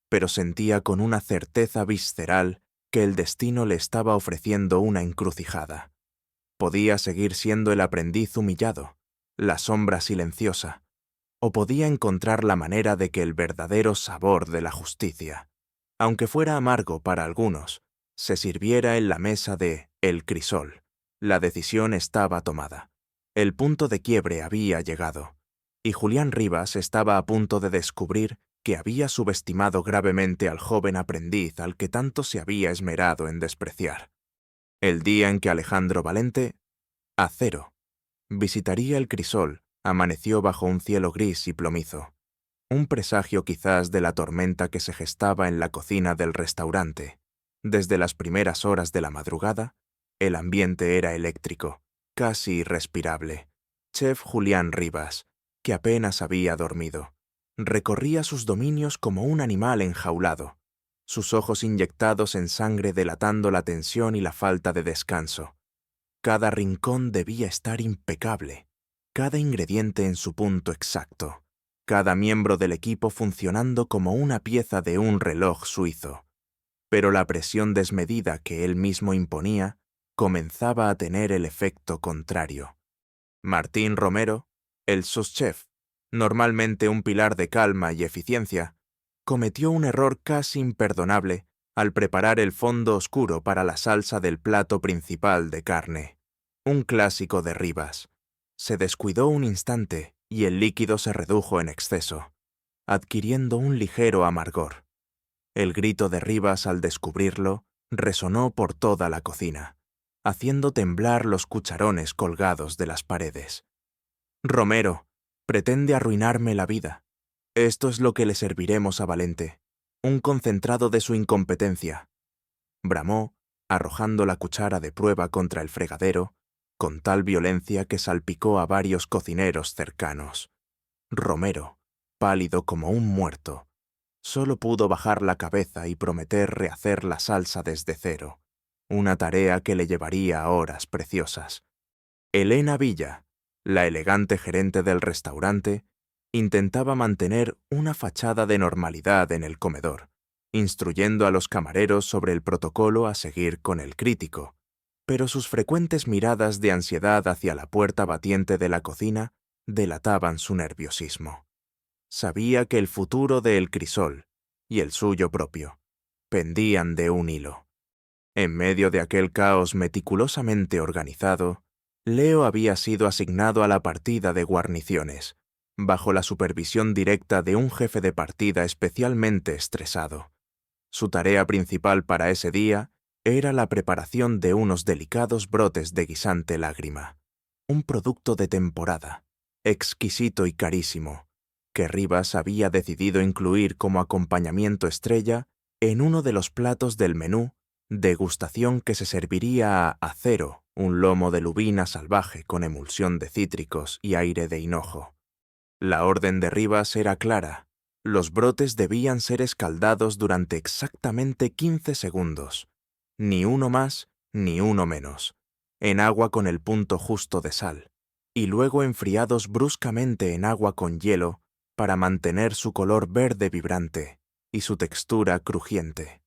pero sentía con una certeza visceral que el destino le estaba ofreciendo una encrucijada. Podía seguir siendo el aprendiz humillado, la sombra silenciosa, o podía encontrar la manera de que el verdadero sabor de la justicia, aunque fuera amargo para algunos, se sirviera en la mesa de El Crisol. La decisión estaba tomada. El punto de quiebre había llegado, y Julián Rivas estaba a punto de descubrir que había subestimado gravemente al joven aprendiz al que tanto se había esmerado en despreciar. El día en que Alejandro Valente Acero. Visitaría el crisol, amaneció bajo un cielo gris y plomizo. Un presagio quizás de la tormenta que se gestaba en la cocina del restaurante. Desde las primeras horas de la madrugada, el ambiente era eléctrico, casi irrespirable. Chef Julián Rivas, que apenas había dormido, recorría sus dominios como un animal enjaulado, sus ojos inyectados en sangre delatando la tensión y la falta de descanso. Cada rincón debía estar impecable, cada ingrediente en su punto exacto, cada miembro del equipo funcionando como una pieza de un reloj suizo. Pero la presión desmedida que él mismo imponía comenzaba a tener el efecto contrario. Martín Romero, el sous-chef, normalmente un pilar de calma y eficiencia, cometió un error casi imperdonable al preparar el fondo oscuro para la salsa del plato principal de carne. Un clásico de Rivas. Se descuidó un instante y el líquido se redujo en exceso, adquiriendo un ligero amargor. El grito de Rivas al descubrirlo resonó por toda la cocina, haciendo temblar los cucharones colgados de las paredes. «Romero, pretende arruinarme la vida. Esto es lo que le serviremos a Valente, un concentrado de su incompetencia», bramó, arrojando la cuchara de prueba contra el fregadero, con tal violencia que salpicó a varios cocineros cercanos. Romero, pálido como un muerto, solo pudo bajar la cabeza y prometer rehacer la salsa desde cero, una tarea que le llevaría horas preciosas. Elena Villa, la elegante gerente del restaurante, intentaba mantener una fachada de normalidad en el comedor, instruyendo a los camareros sobre el protocolo a seguir con el crítico, pero sus frecuentes miradas de ansiedad hacia la puerta batiente de la cocina delataban su nerviosismo. Sabía que el futuro de El Crisol, y el suyo propio, pendían de un hilo. En medio de aquel caos meticulosamente organizado, Leo había sido asignado a la partida de guarniciones, bajo la supervisión directa de un jefe de partida especialmente estresado. Su tarea principal para ese día era la preparación de unos delicados brotes de guisante lágrima, un producto de temporada, exquisito y carísimo, que Rivas había decidido incluir como acompañamiento estrella en uno de los platos del menú, degustación que se serviría a Acero, un lomo de lubina salvaje con emulsión de cítricos y aire de hinojo. La orden de Rivas era clara: los brotes debían ser escaldados durante exactamente 15 segundos, ni uno más ni uno menos, en agua con el punto justo de sal, y luego enfriados bruscamente en agua con hielo para mantener su color verde vibrante y su textura crujiente.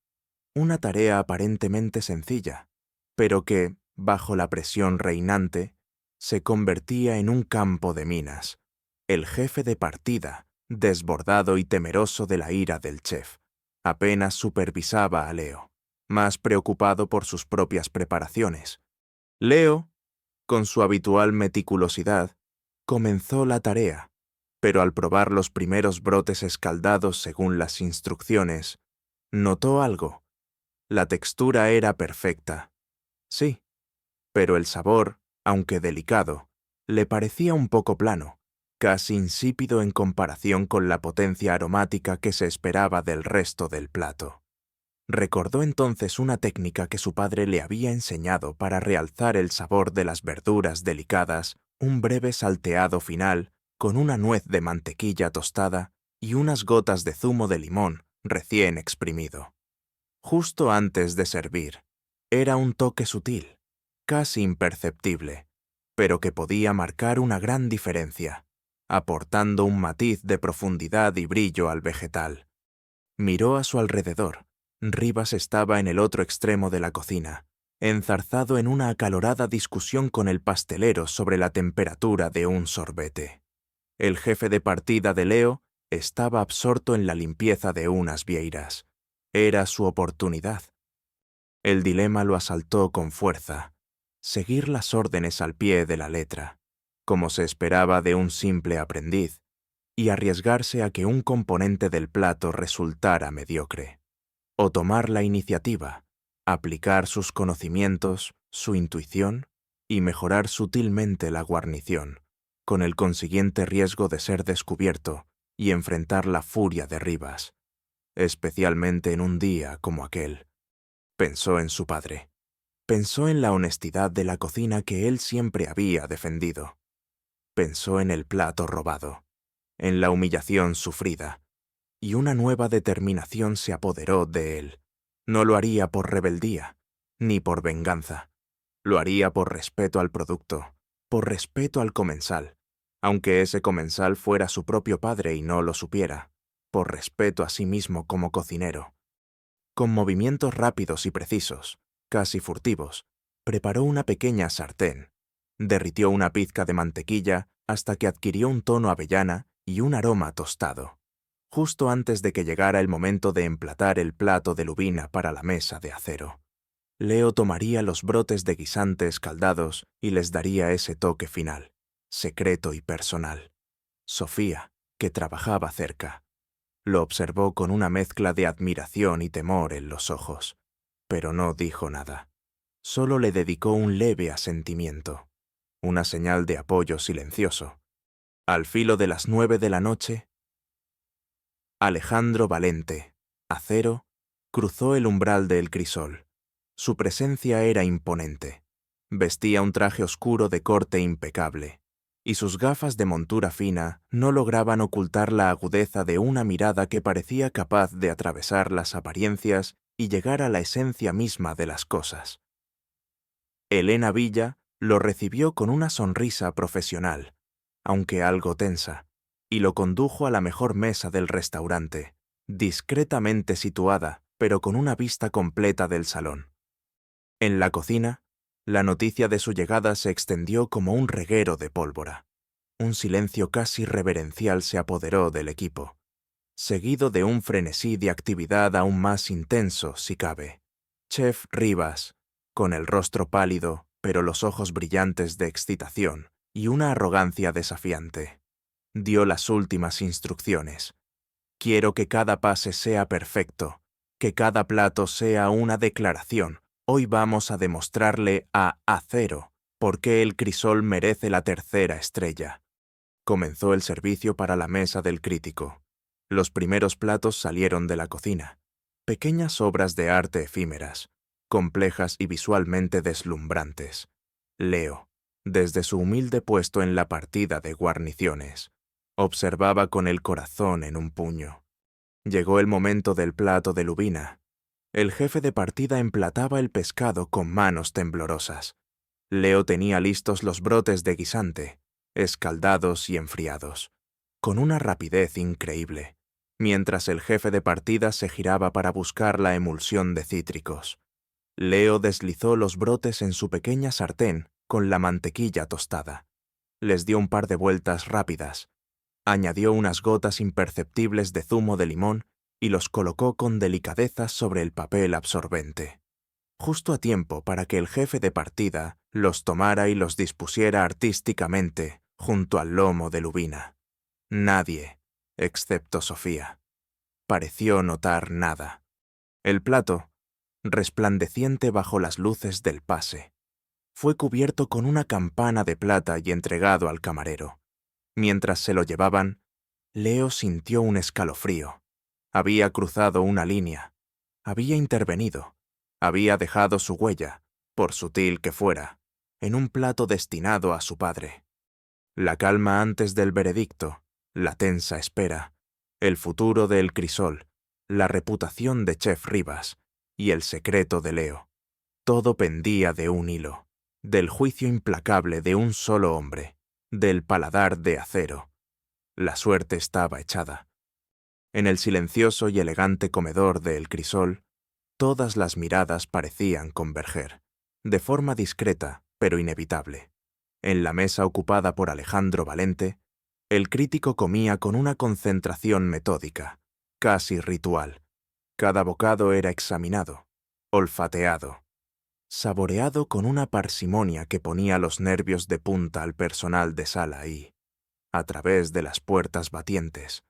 Una tarea aparentemente sencilla, pero que, bajo la presión reinante, se convertía en un campo de minas. El jefe de partida, desbordado y temeroso de la ira del chef, apenas supervisaba a Leo, más preocupado por sus propias preparaciones. Leo, con su habitual meticulosidad, comenzó la tarea, pero al probar los primeros brotes escaldados según las instrucciones, notó algo. La textura era perfecta. Sí, pero el sabor, aunque delicado, le parecía un poco plano, casi insípido en comparación con la potencia aromática que se esperaba del resto del plato. Recordó entonces una técnica que su padre le había enseñado para realzar el sabor de las verduras delicadas, un breve salteado final con una nuez de mantequilla tostada y unas gotas de zumo de limón recién exprimido. Justo antes de servir, era un toque sutil, casi imperceptible, pero que podía marcar una gran diferencia, aportando un matiz de profundidad y brillo al vegetal. Miró a su alrededor. Rivas estaba en el otro extremo de la cocina, enzarzado en una acalorada discusión con el pastelero sobre la temperatura de un sorbete. El jefe de partida de Leo estaba absorto en la limpieza de unas vieiras. Era su oportunidad. El dilema lo asaltó con fuerza: seguir las órdenes al pie de la letra, como se esperaba de un simple aprendiz, y arriesgarse a que un componente del plato resultara mediocre. O tomar la iniciativa, aplicar sus conocimientos, su intuición, y mejorar sutilmente la guarnición, con el consiguiente riesgo de ser descubierto y enfrentar la furia de Rivas, especialmente en un día como aquel. Pensó en su padre. Pensó en la honestidad de la cocina que él siempre había defendido. Pensó en el plato robado, en la humillación sufrida, y una nueva determinación se apoderó de él. No lo haría por rebeldía, ni por venganza. Lo haría por respeto al producto, por respeto al comensal, aunque ese comensal fuera su propio padre y no lo supiera, por respeto a sí mismo como cocinero. Con movimientos rápidos y precisos, casi furtivos, preparó una pequeña sartén, derritió una pizca de mantequilla hasta que adquirió un tono avellana y un aroma tostado, justo antes de que llegara el momento de emplatar el plato de lubina para la mesa de acero. Leo tomaría los brotes de guisante escaldados y les daría ese toque final, secreto y personal. Sofía, que trabajaba cerca, lo observó con una mezcla de admiración y temor en los ojos, pero no dijo nada. Solo le dedicó un leve asentimiento, una señal de apoyo silencioso. Al filo de las 9 de la noche, Alejandro Valente, acero, cruzó el umbral del crisol. Su presencia era imponente. Vestía un traje oscuro de corte impecable, y sus gafas de montura fina no lograban ocultar la agudeza de una mirada que parecía capaz de atravesar las apariencias y llegar a la esencia misma de las cosas. Elena Villa lo recibió con una sonrisa profesional, aunque algo tensa, y lo condujo a la mejor mesa del restaurante, discretamente situada, pero con una vista completa del salón. En la cocina, la noticia de su llegada se extendió como un reguero de pólvora. Un silencio casi reverencial se apoderó del equipo, seguido de un frenesí de actividad aún más intenso, si cabe. Chef Rivas, con el rostro pálido, pero los ojos brillantes de excitación y una arrogancia desafiante, dio las últimas instrucciones. Quiero que cada pase sea perfecto, que cada plato sea una declaración. Hoy vamos a demostrarle a Acero por qué el crisol merece la tercera estrella. Comenzó el servicio para la mesa del crítico. Los primeros platos salieron de la cocina, pequeñas obras de arte efímeras, complejas y visualmente deslumbrantes. Leo, desde su humilde puesto en la partida de guarniciones, observaba con el corazón en un puño. Llegó el momento del plato de lubina. El jefe de partida emplataba el pescado con manos temblorosas. Leo tenía listos los brotes de guisante, escaldados y enfriados, con una rapidez increíble, mientras el jefe de partida se giraba para buscar la emulsión de cítricos. Leo deslizó los brotes en su pequeña sartén con la mantequilla tostada. Les dio un par de vueltas rápidas. Añadió unas gotas imperceptibles de zumo de limón y los colocó con delicadeza sobre el papel absorbente, justo a tiempo para que el jefe de partida los tomara y los dispusiera artísticamente junto al lomo de lubina. Nadie, excepto Sofía, pareció notar nada. El plato, resplandeciente bajo las luces del pase, fue cubierto con una campana de plata y entregado al camarero. Mientras se lo llevaban, Leo sintió un escalofrío. Había cruzado una línea, había intervenido, había dejado su huella, por sutil que fuera, en un plato destinado a su padre. La calma antes del veredicto, la tensa espera, el futuro del crisol, la reputación de Chef Rivas y el secreto de Leo. Todo pendía de un hilo, del juicio implacable de un solo hombre, del paladar de acero. La suerte estaba echada. En el silencioso y elegante comedor de El Crisol, todas las miradas parecían converger, de forma discreta, pero inevitable. En la mesa ocupada por Alejandro Valente, el crítico comía con una concentración metódica, casi ritual. Cada bocado era examinado, olfateado, saboreado con una parsimonia que ponía los nervios de punta al personal de sala y, a través de las puertas batientes,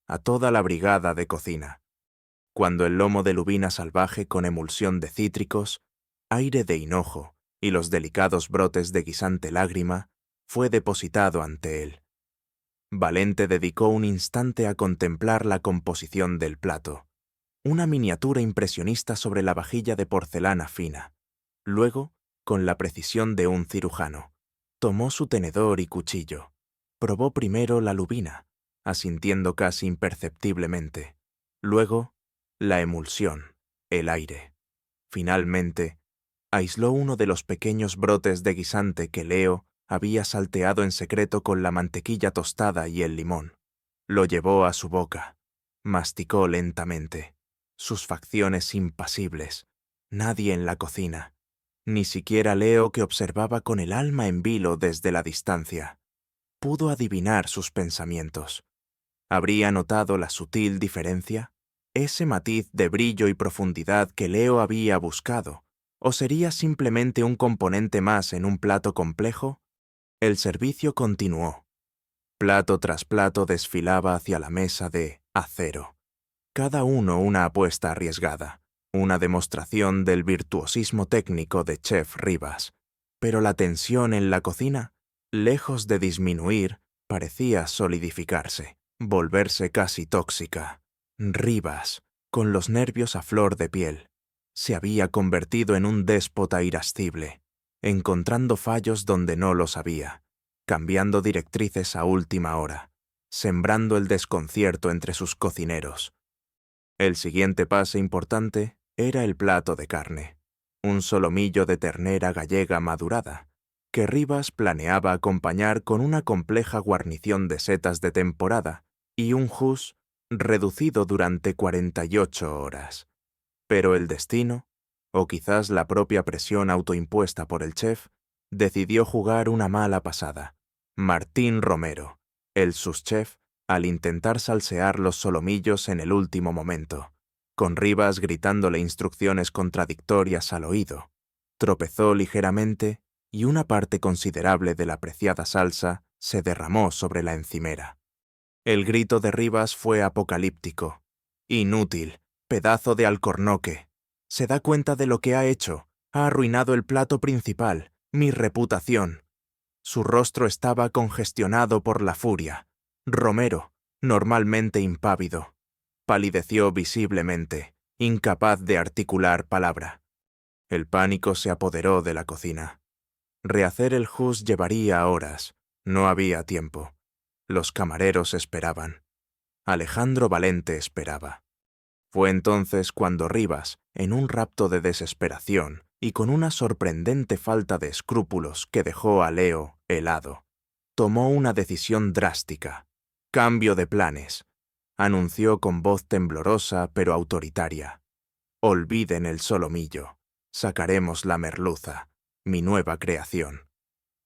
a toda la brigada de cocina. Cuando el lomo de lubina salvaje con emulsión de cítricos, aire de hinojo y los delicados brotes de guisante lágrima, fue depositado ante él. Valente dedicó un instante a contemplar la composición del plato, una miniatura impresionista sobre la vajilla de porcelana fina. Luego, con la precisión de un cirujano, tomó su tenedor y cuchillo. Probó primero la lubina, asintiendo casi imperceptiblemente. Luego, la emulsión, el aire. Finalmente, aisló uno de los pequeños brotes de guisante que Leo había salteado en secreto con la mantequilla tostada y el limón. Lo llevó a su boca. Masticó lentamente, sus facciones impasibles. Nadie en la cocina, ni siquiera Leo, que observaba con el alma en vilo desde la distancia, pudo adivinar sus pensamientos. ¿Habría notado la sutil diferencia? ¿Ese matiz de brillo y profundidad que Leo había buscado? ¿O sería simplemente un componente más en un plato complejo? El servicio continuó. Plato tras plato desfilaba hacia la mesa de acero. Cada uno una apuesta arriesgada, una demostración del virtuosismo técnico de Chef Rivas. Pero la tensión en la cocina, lejos de disminuir, parecía solidificarse, volverse casi tóxica. Rivas, con los nervios a flor de piel, se había convertido en un déspota irascible, encontrando fallos donde no los había, cambiando directrices a última hora, sembrando el desconcierto entre sus cocineros. El siguiente paso importante era el plato de carne, un solomillo de ternera gallega madurada, que Rivas planeaba acompañar con una compleja guarnición de setas de temporada y un hus reducido durante 48 horas. Pero el destino, o quizás la propia presión autoimpuesta por el chef, decidió jugar una mala pasada. Martín Romero, el subchef, al intentar salsear los solomillos en el último momento, con Rivas gritándole instrucciones contradictorias al oído, tropezó ligeramente y una parte considerable de la apreciada salsa se derramó sobre la encimera. El grito de Rivas fue apocalíptico. «Inútil, pedazo de alcornoque. ¿Se da cuenta de lo que ha hecho? Ha arruinado el plato principal, mi reputación». Su rostro estaba congestionado por la furia. Romero, normalmente impávido, palideció visiblemente, incapaz de articular palabra. El pánico se apoderó de la cocina. Rehacer el hus llevaría horas. No había tiempo. Los camareros esperaban. Alejandro Valente esperaba. Fue entonces cuando Rivas, en un rapto de desesperación y con una sorprendente falta de escrúpulos que dejó a Leo helado, tomó una decisión drástica. Cambio de planes, anunció con voz temblorosa pero autoritaria. Olviden el solomillo. Sacaremos la merluza, mi nueva creación.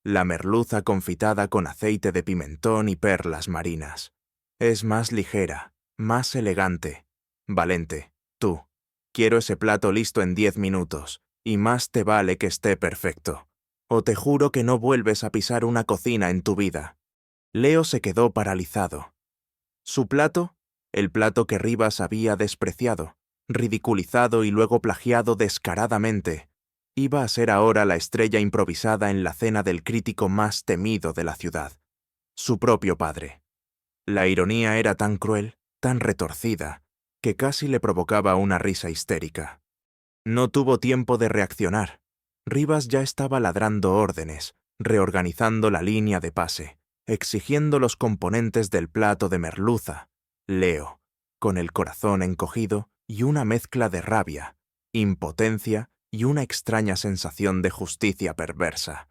La merluza confitada con aceite de pimentón y perlas marinas. Es más ligera, más elegante. Valente, tú. Quiero ese plato listo en 10 minutos, y más te vale que esté perfecto. O te juro que no vuelves a pisar una cocina en tu vida. Leo se quedó paralizado. Su plato, el plato que Rivas había despreciado, ridiculizado y luego plagiado descaradamente, iba a ser ahora la estrella improvisada en la cena del crítico más temido de la ciudad, su propio padre. La ironía era tan cruel, tan retorcida, que casi le provocaba una risa histérica. No tuvo tiempo de reaccionar. Rivas ya estaba ladrando órdenes, reorganizando la línea de pase, exigiendo los componentes del plato de merluza. Leo, con el corazón encogido y una mezcla de rabia, impotencia y una extraña sensación de justicia perversa,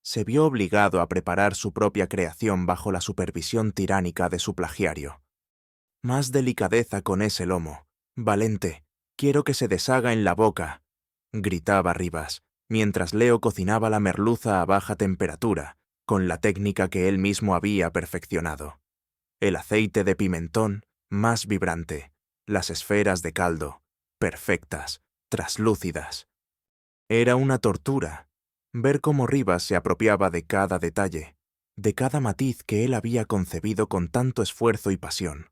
se vio obligado a preparar su propia creación bajo la supervisión tiránica de su plagiario. «Más delicadeza con ese lomo. Valente, quiero que se deshaga en la boca», gritaba Rivas, mientras Leo cocinaba la merluza a baja temperatura, con la técnica que él mismo había perfeccionado. El aceite de pimentón, más vibrante, las esferas de caldo, perfectas, traslúcidas. Era una tortura ver cómo Rivas se apropiaba de cada detalle, de cada matiz que él había concebido con tanto esfuerzo y pasión.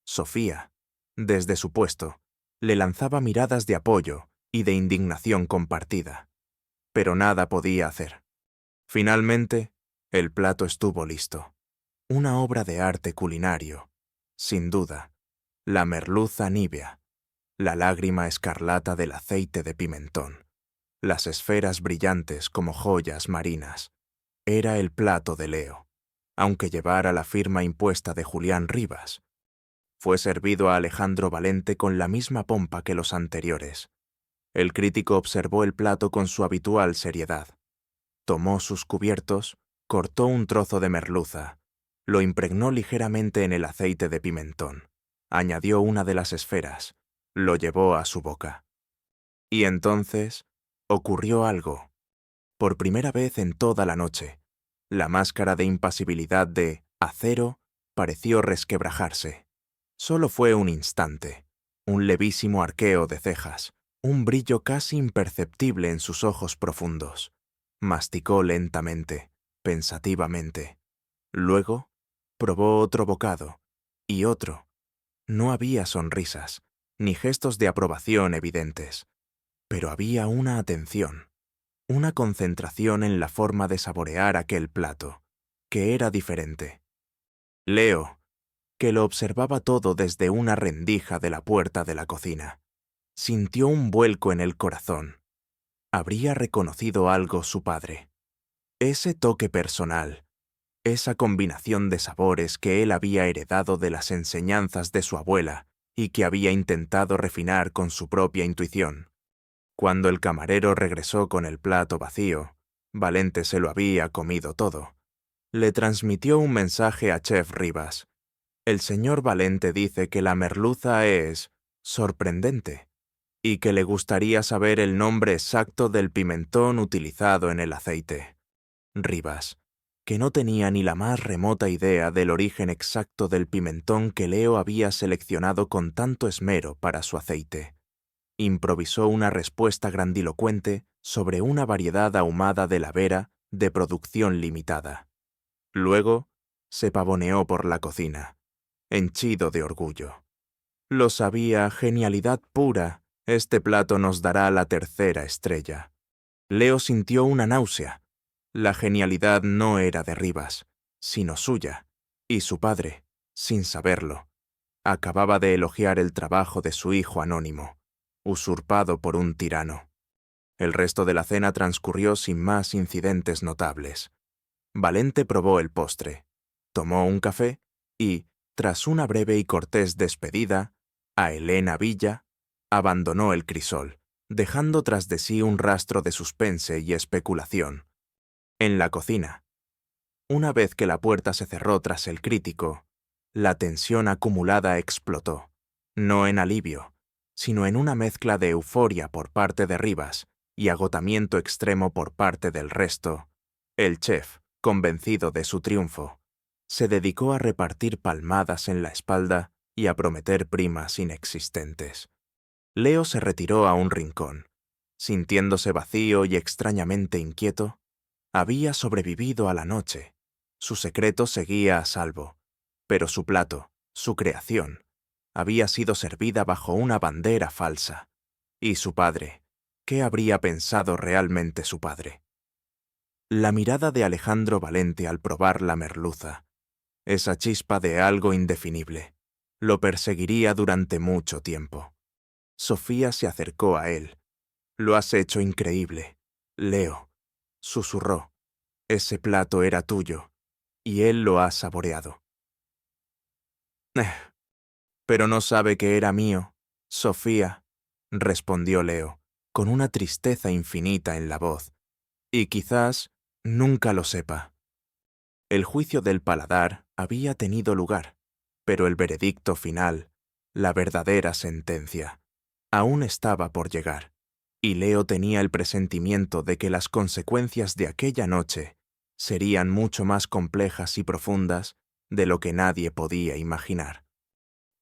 Sofía, desde su puesto, le lanzaba miradas de apoyo y de indignación compartida. pero nada podía hacer. Finalmente, el plato estuvo listo. Una obra de arte culinario, sin duda. La merluza nívea, la lágrima escarlata del aceite de pimentón, las esferas brillantes como joyas marinas. Era el plato de Leo, aunque llevara la firma impuesta de Julián Rivas. Fue servido a Alejandro Valente con la misma pompa que los anteriores. El crítico observó el plato con su habitual seriedad. Tomó sus cubiertos, cortó un trozo de merluza, lo impregnó ligeramente en el aceite de pimentón, añadió una de las esferas, lo llevó a su boca. Y entonces ocurrió algo. Por primera vez en toda la noche, la máscara de impasibilidad de acero pareció resquebrajarse. Solo fue un instante, un levísimo arqueo de cejas, un brillo casi imperceptible en sus ojos profundos. Masticó lentamente, pensativamente. Luego, probó otro bocado, y otro. No había sonrisas, ni gestos de aprobación evidentes, pero había una atención, una concentración en la forma de saborear aquel plato, que era diferente. Leo, que lo observaba todo desde una rendija de la puerta de la cocina, sintió un vuelco en el corazón. Habría reconocido algo su padre. Ese toque personal, esa combinación de sabores que él había heredado de las enseñanzas de su abuela y que había intentado refinar con su propia intuición. Cuando el camarero regresó con el plato vacío, Valente se lo había comido todo. Le transmitió un mensaje a Chef Rivas. El señor Valente dice que la merluza es sorprendente y que le gustaría saber el nombre exacto del pimentón utilizado en el aceite. Rivas, que no tenía ni la más remota idea del origen exacto del pimentón que Leo había seleccionado con tanto esmero para su aceite, improvisó una respuesta grandilocuente sobre una variedad ahumada de la vera de producción limitada. Luego, se pavoneó por la cocina, henchido de orgullo. Lo sabía, genialidad pura, este plato nos dará la tercera estrella. Leo sintió una náusea. La genialidad no era de Rivas, sino suya, y su padre, sin saberlo, acababa de elogiar el trabajo de su hijo anónimo, usurpado por un tirano. El resto de la cena transcurrió sin más incidentes notables. Valente probó el postre, tomó un café y, tras una breve y cortés despedida, a Elena Villa, abandonó el crisol, dejando tras de sí un rastro de suspense y especulación. En la cocina, una vez que la puerta se cerró tras el crítico, la tensión acumulada explotó, no en alivio, sino en una mezcla de euforia por parte de Rivas y agotamiento extremo por parte del resto. El chef, convencido de su triunfo, se dedicó a repartir palmadas en la espalda y a prometer primas inexistentes. Leo se retiró a un rincón. Sintiéndose vacío y extrañamente inquieto, había sobrevivido a la noche. Su secreto seguía a salvo, pero su plato, su creación, había sido servida bajo una bandera falsa. Y su padre, ¿qué habría pensado realmente su padre? La mirada de Alejandro Valente al probar la merluza, esa chispa de algo indefinible, lo perseguiría durante mucho tiempo. Sofía se acercó a él. «Lo has hecho increíble, Leo», susurró. «Ese plato era tuyo, y él lo ha saboreado». «Pero no sabe que era mío, Sofía», respondió Leo, con una tristeza infinita en la voz. «Y quizás nunca lo sepa». El juicio del paladar había tenido lugar, pero el veredicto final, la verdadera sentencia, aún estaba por llegar, y Leo tenía el presentimiento de que las consecuencias de aquella noche serían mucho más complejas y profundas de lo que nadie podía imaginar.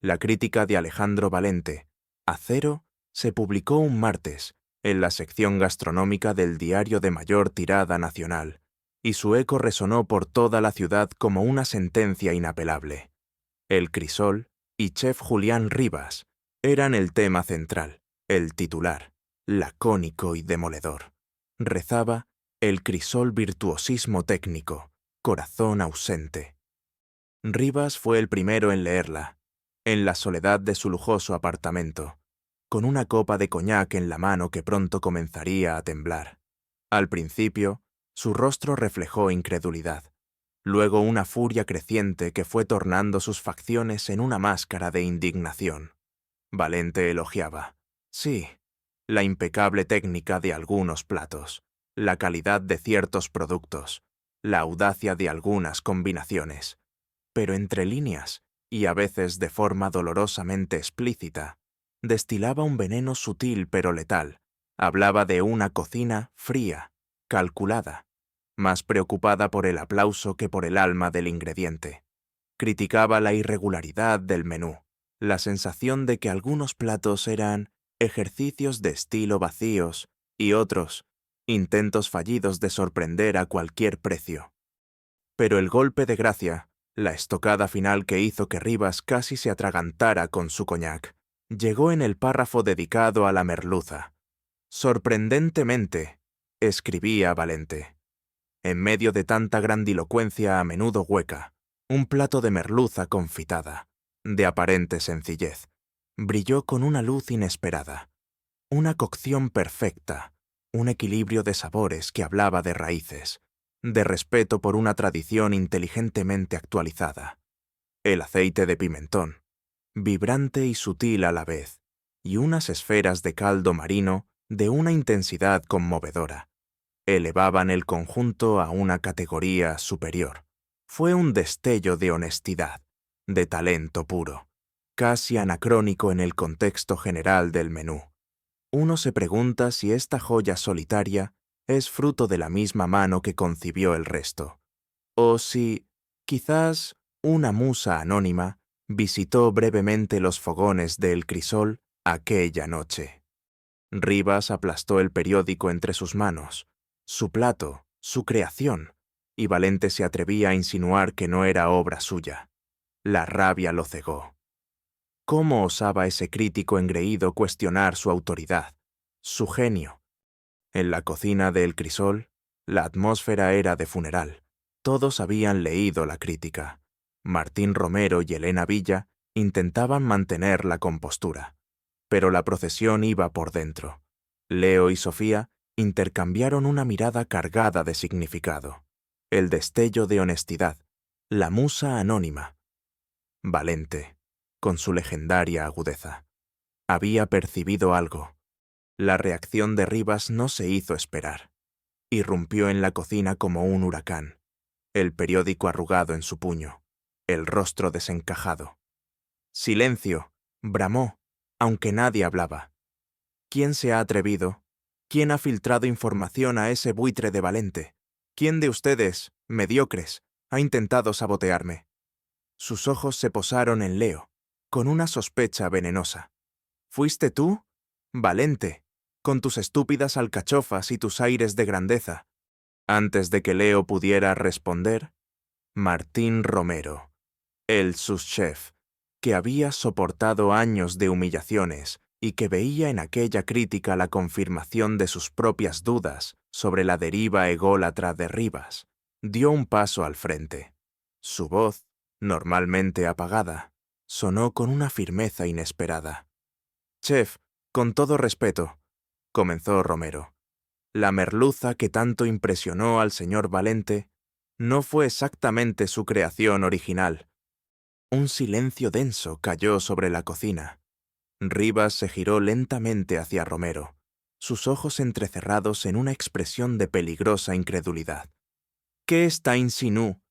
La crítica de Alejandro Valente, Acero, se publicó un martes en la sección gastronómica del diario de mayor tirada nacional, y su eco resonó por toda la ciudad como una sentencia inapelable. El crisol y chef Julián Rivas eran el tema central, el titular, lacónico y demoledor. Rezaba el crisol virtuosismo técnico, corazón ausente. Rivas fue el primero en leerla, en la soledad de su lujoso apartamento, con una copa de coñac en la mano que pronto comenzaría a temblar. Al principio, su rostro reflejó incredulidad, luego una furia creciente que fue tornando sus facciones en una máscara de indignación. Valente elogiaba, sí, la impecable técnica de algunos platos, la calidad de ciertos productos, la audacia de algunas combinaciones, pero entre líneas, y a veces de forma dolorosamente explícita, destilaba un veneno sutil pero letal. Hablaba de una cocina fría, calculada, más preocupada por el aplauso que por el alma del ingrediente. Criticaba la irregularidad del menú, la sensación de que algunos platos eran ejercicios de estilo vacíos y otros, intentos fallidos de sorprender a cualquier precio. Pero el golpe de gracia, la estocada final que hizo que Rivas casi se atragantara con su coñac, llegó en el párrafo dedicado a la merluza. Sorprendentemente, escribía Valente, en medio de tanta grandilocuencia a menudo hueca, un plato de merluza confitada, de aparente sencillez, brilló con una luz inesperada, una cocción perfecta, un equilibrio de sabores que hablaba de raíces, de respeto por una tradición inteligentemente actualizada. El aceite de pimentón, vibrante y sutil a la vez, y unas esferas de caldo marino de una intensidad conmovedora, elevaban el conjunto a una categoría superior. Fue un destello de honestidad, de talento puro, casi anacrónico en el contexto general del menú. Uno se pregunta si esta joya solitaria es fruto de la misma mano que concibió el resto, o si, quizás, una musa anónima visitó brevemente los fogones de El Crisol aquella noche. Rivas aplastó el periódico entre sus manos, su plato, su creación, y Valente se atrevía a insinuar que no era obra suya. La rabia lo cegó. ¿Cómo osaba ese crítico engreído cuestionar su autoridad, su genio? En la cocina de El Crisol, la atmósfera era de funeral. Todos habían leído la crítica. Martín Romero y Elena Villa intentaban mantener la compostura, pero la procesión iba por dentro. Leo y Sofía intercambiaron una mirada cargada de significado. El destello de honestidad, la musa anónima. Valente, con su legendaria agudeza, había percibido algo. La reacción de Rivas no se hizo esperar. Irrumpió en la cocina como un huracán, el periódico arrugado en su puño, el rostro desencajado. «¡Silencio!», bramó, aunque nadie hablaba. ¿Quién se ha atrevido? ¿Quién ha filtrado información a ese buitre de Valente? ¿Quién de ustedes, mediocres, ha intentado sabotearme? Sus ojos se posaron en Leo, con una sospecha venenosa. ¿Fuiste tú? Valente, con tus estúpidas alcachofas y tus aires de grandeza. Antes de que Leo pudiera responder, Martín Romero, el subchef, que había soportado años de humillaciones y que veía en aquella crítica la confirmación de sus propias dudas sobre la deriva ególatra de Rivas, dio un paso al frente. Su voz, normalmente apagada, sonó con una firmeza inesperada. «Chef, con todo respeto», comenzó Romero, «la merluza que tanto impresionó al señor Valente no fue exactamente su creación original». Un silencio denso cayó sobre la cocina. Rivas se giró lentamente hacia Romero, sus ojos entrecerrados en una expresión de peligrosa incredulidad. «¿Qué está insinú?»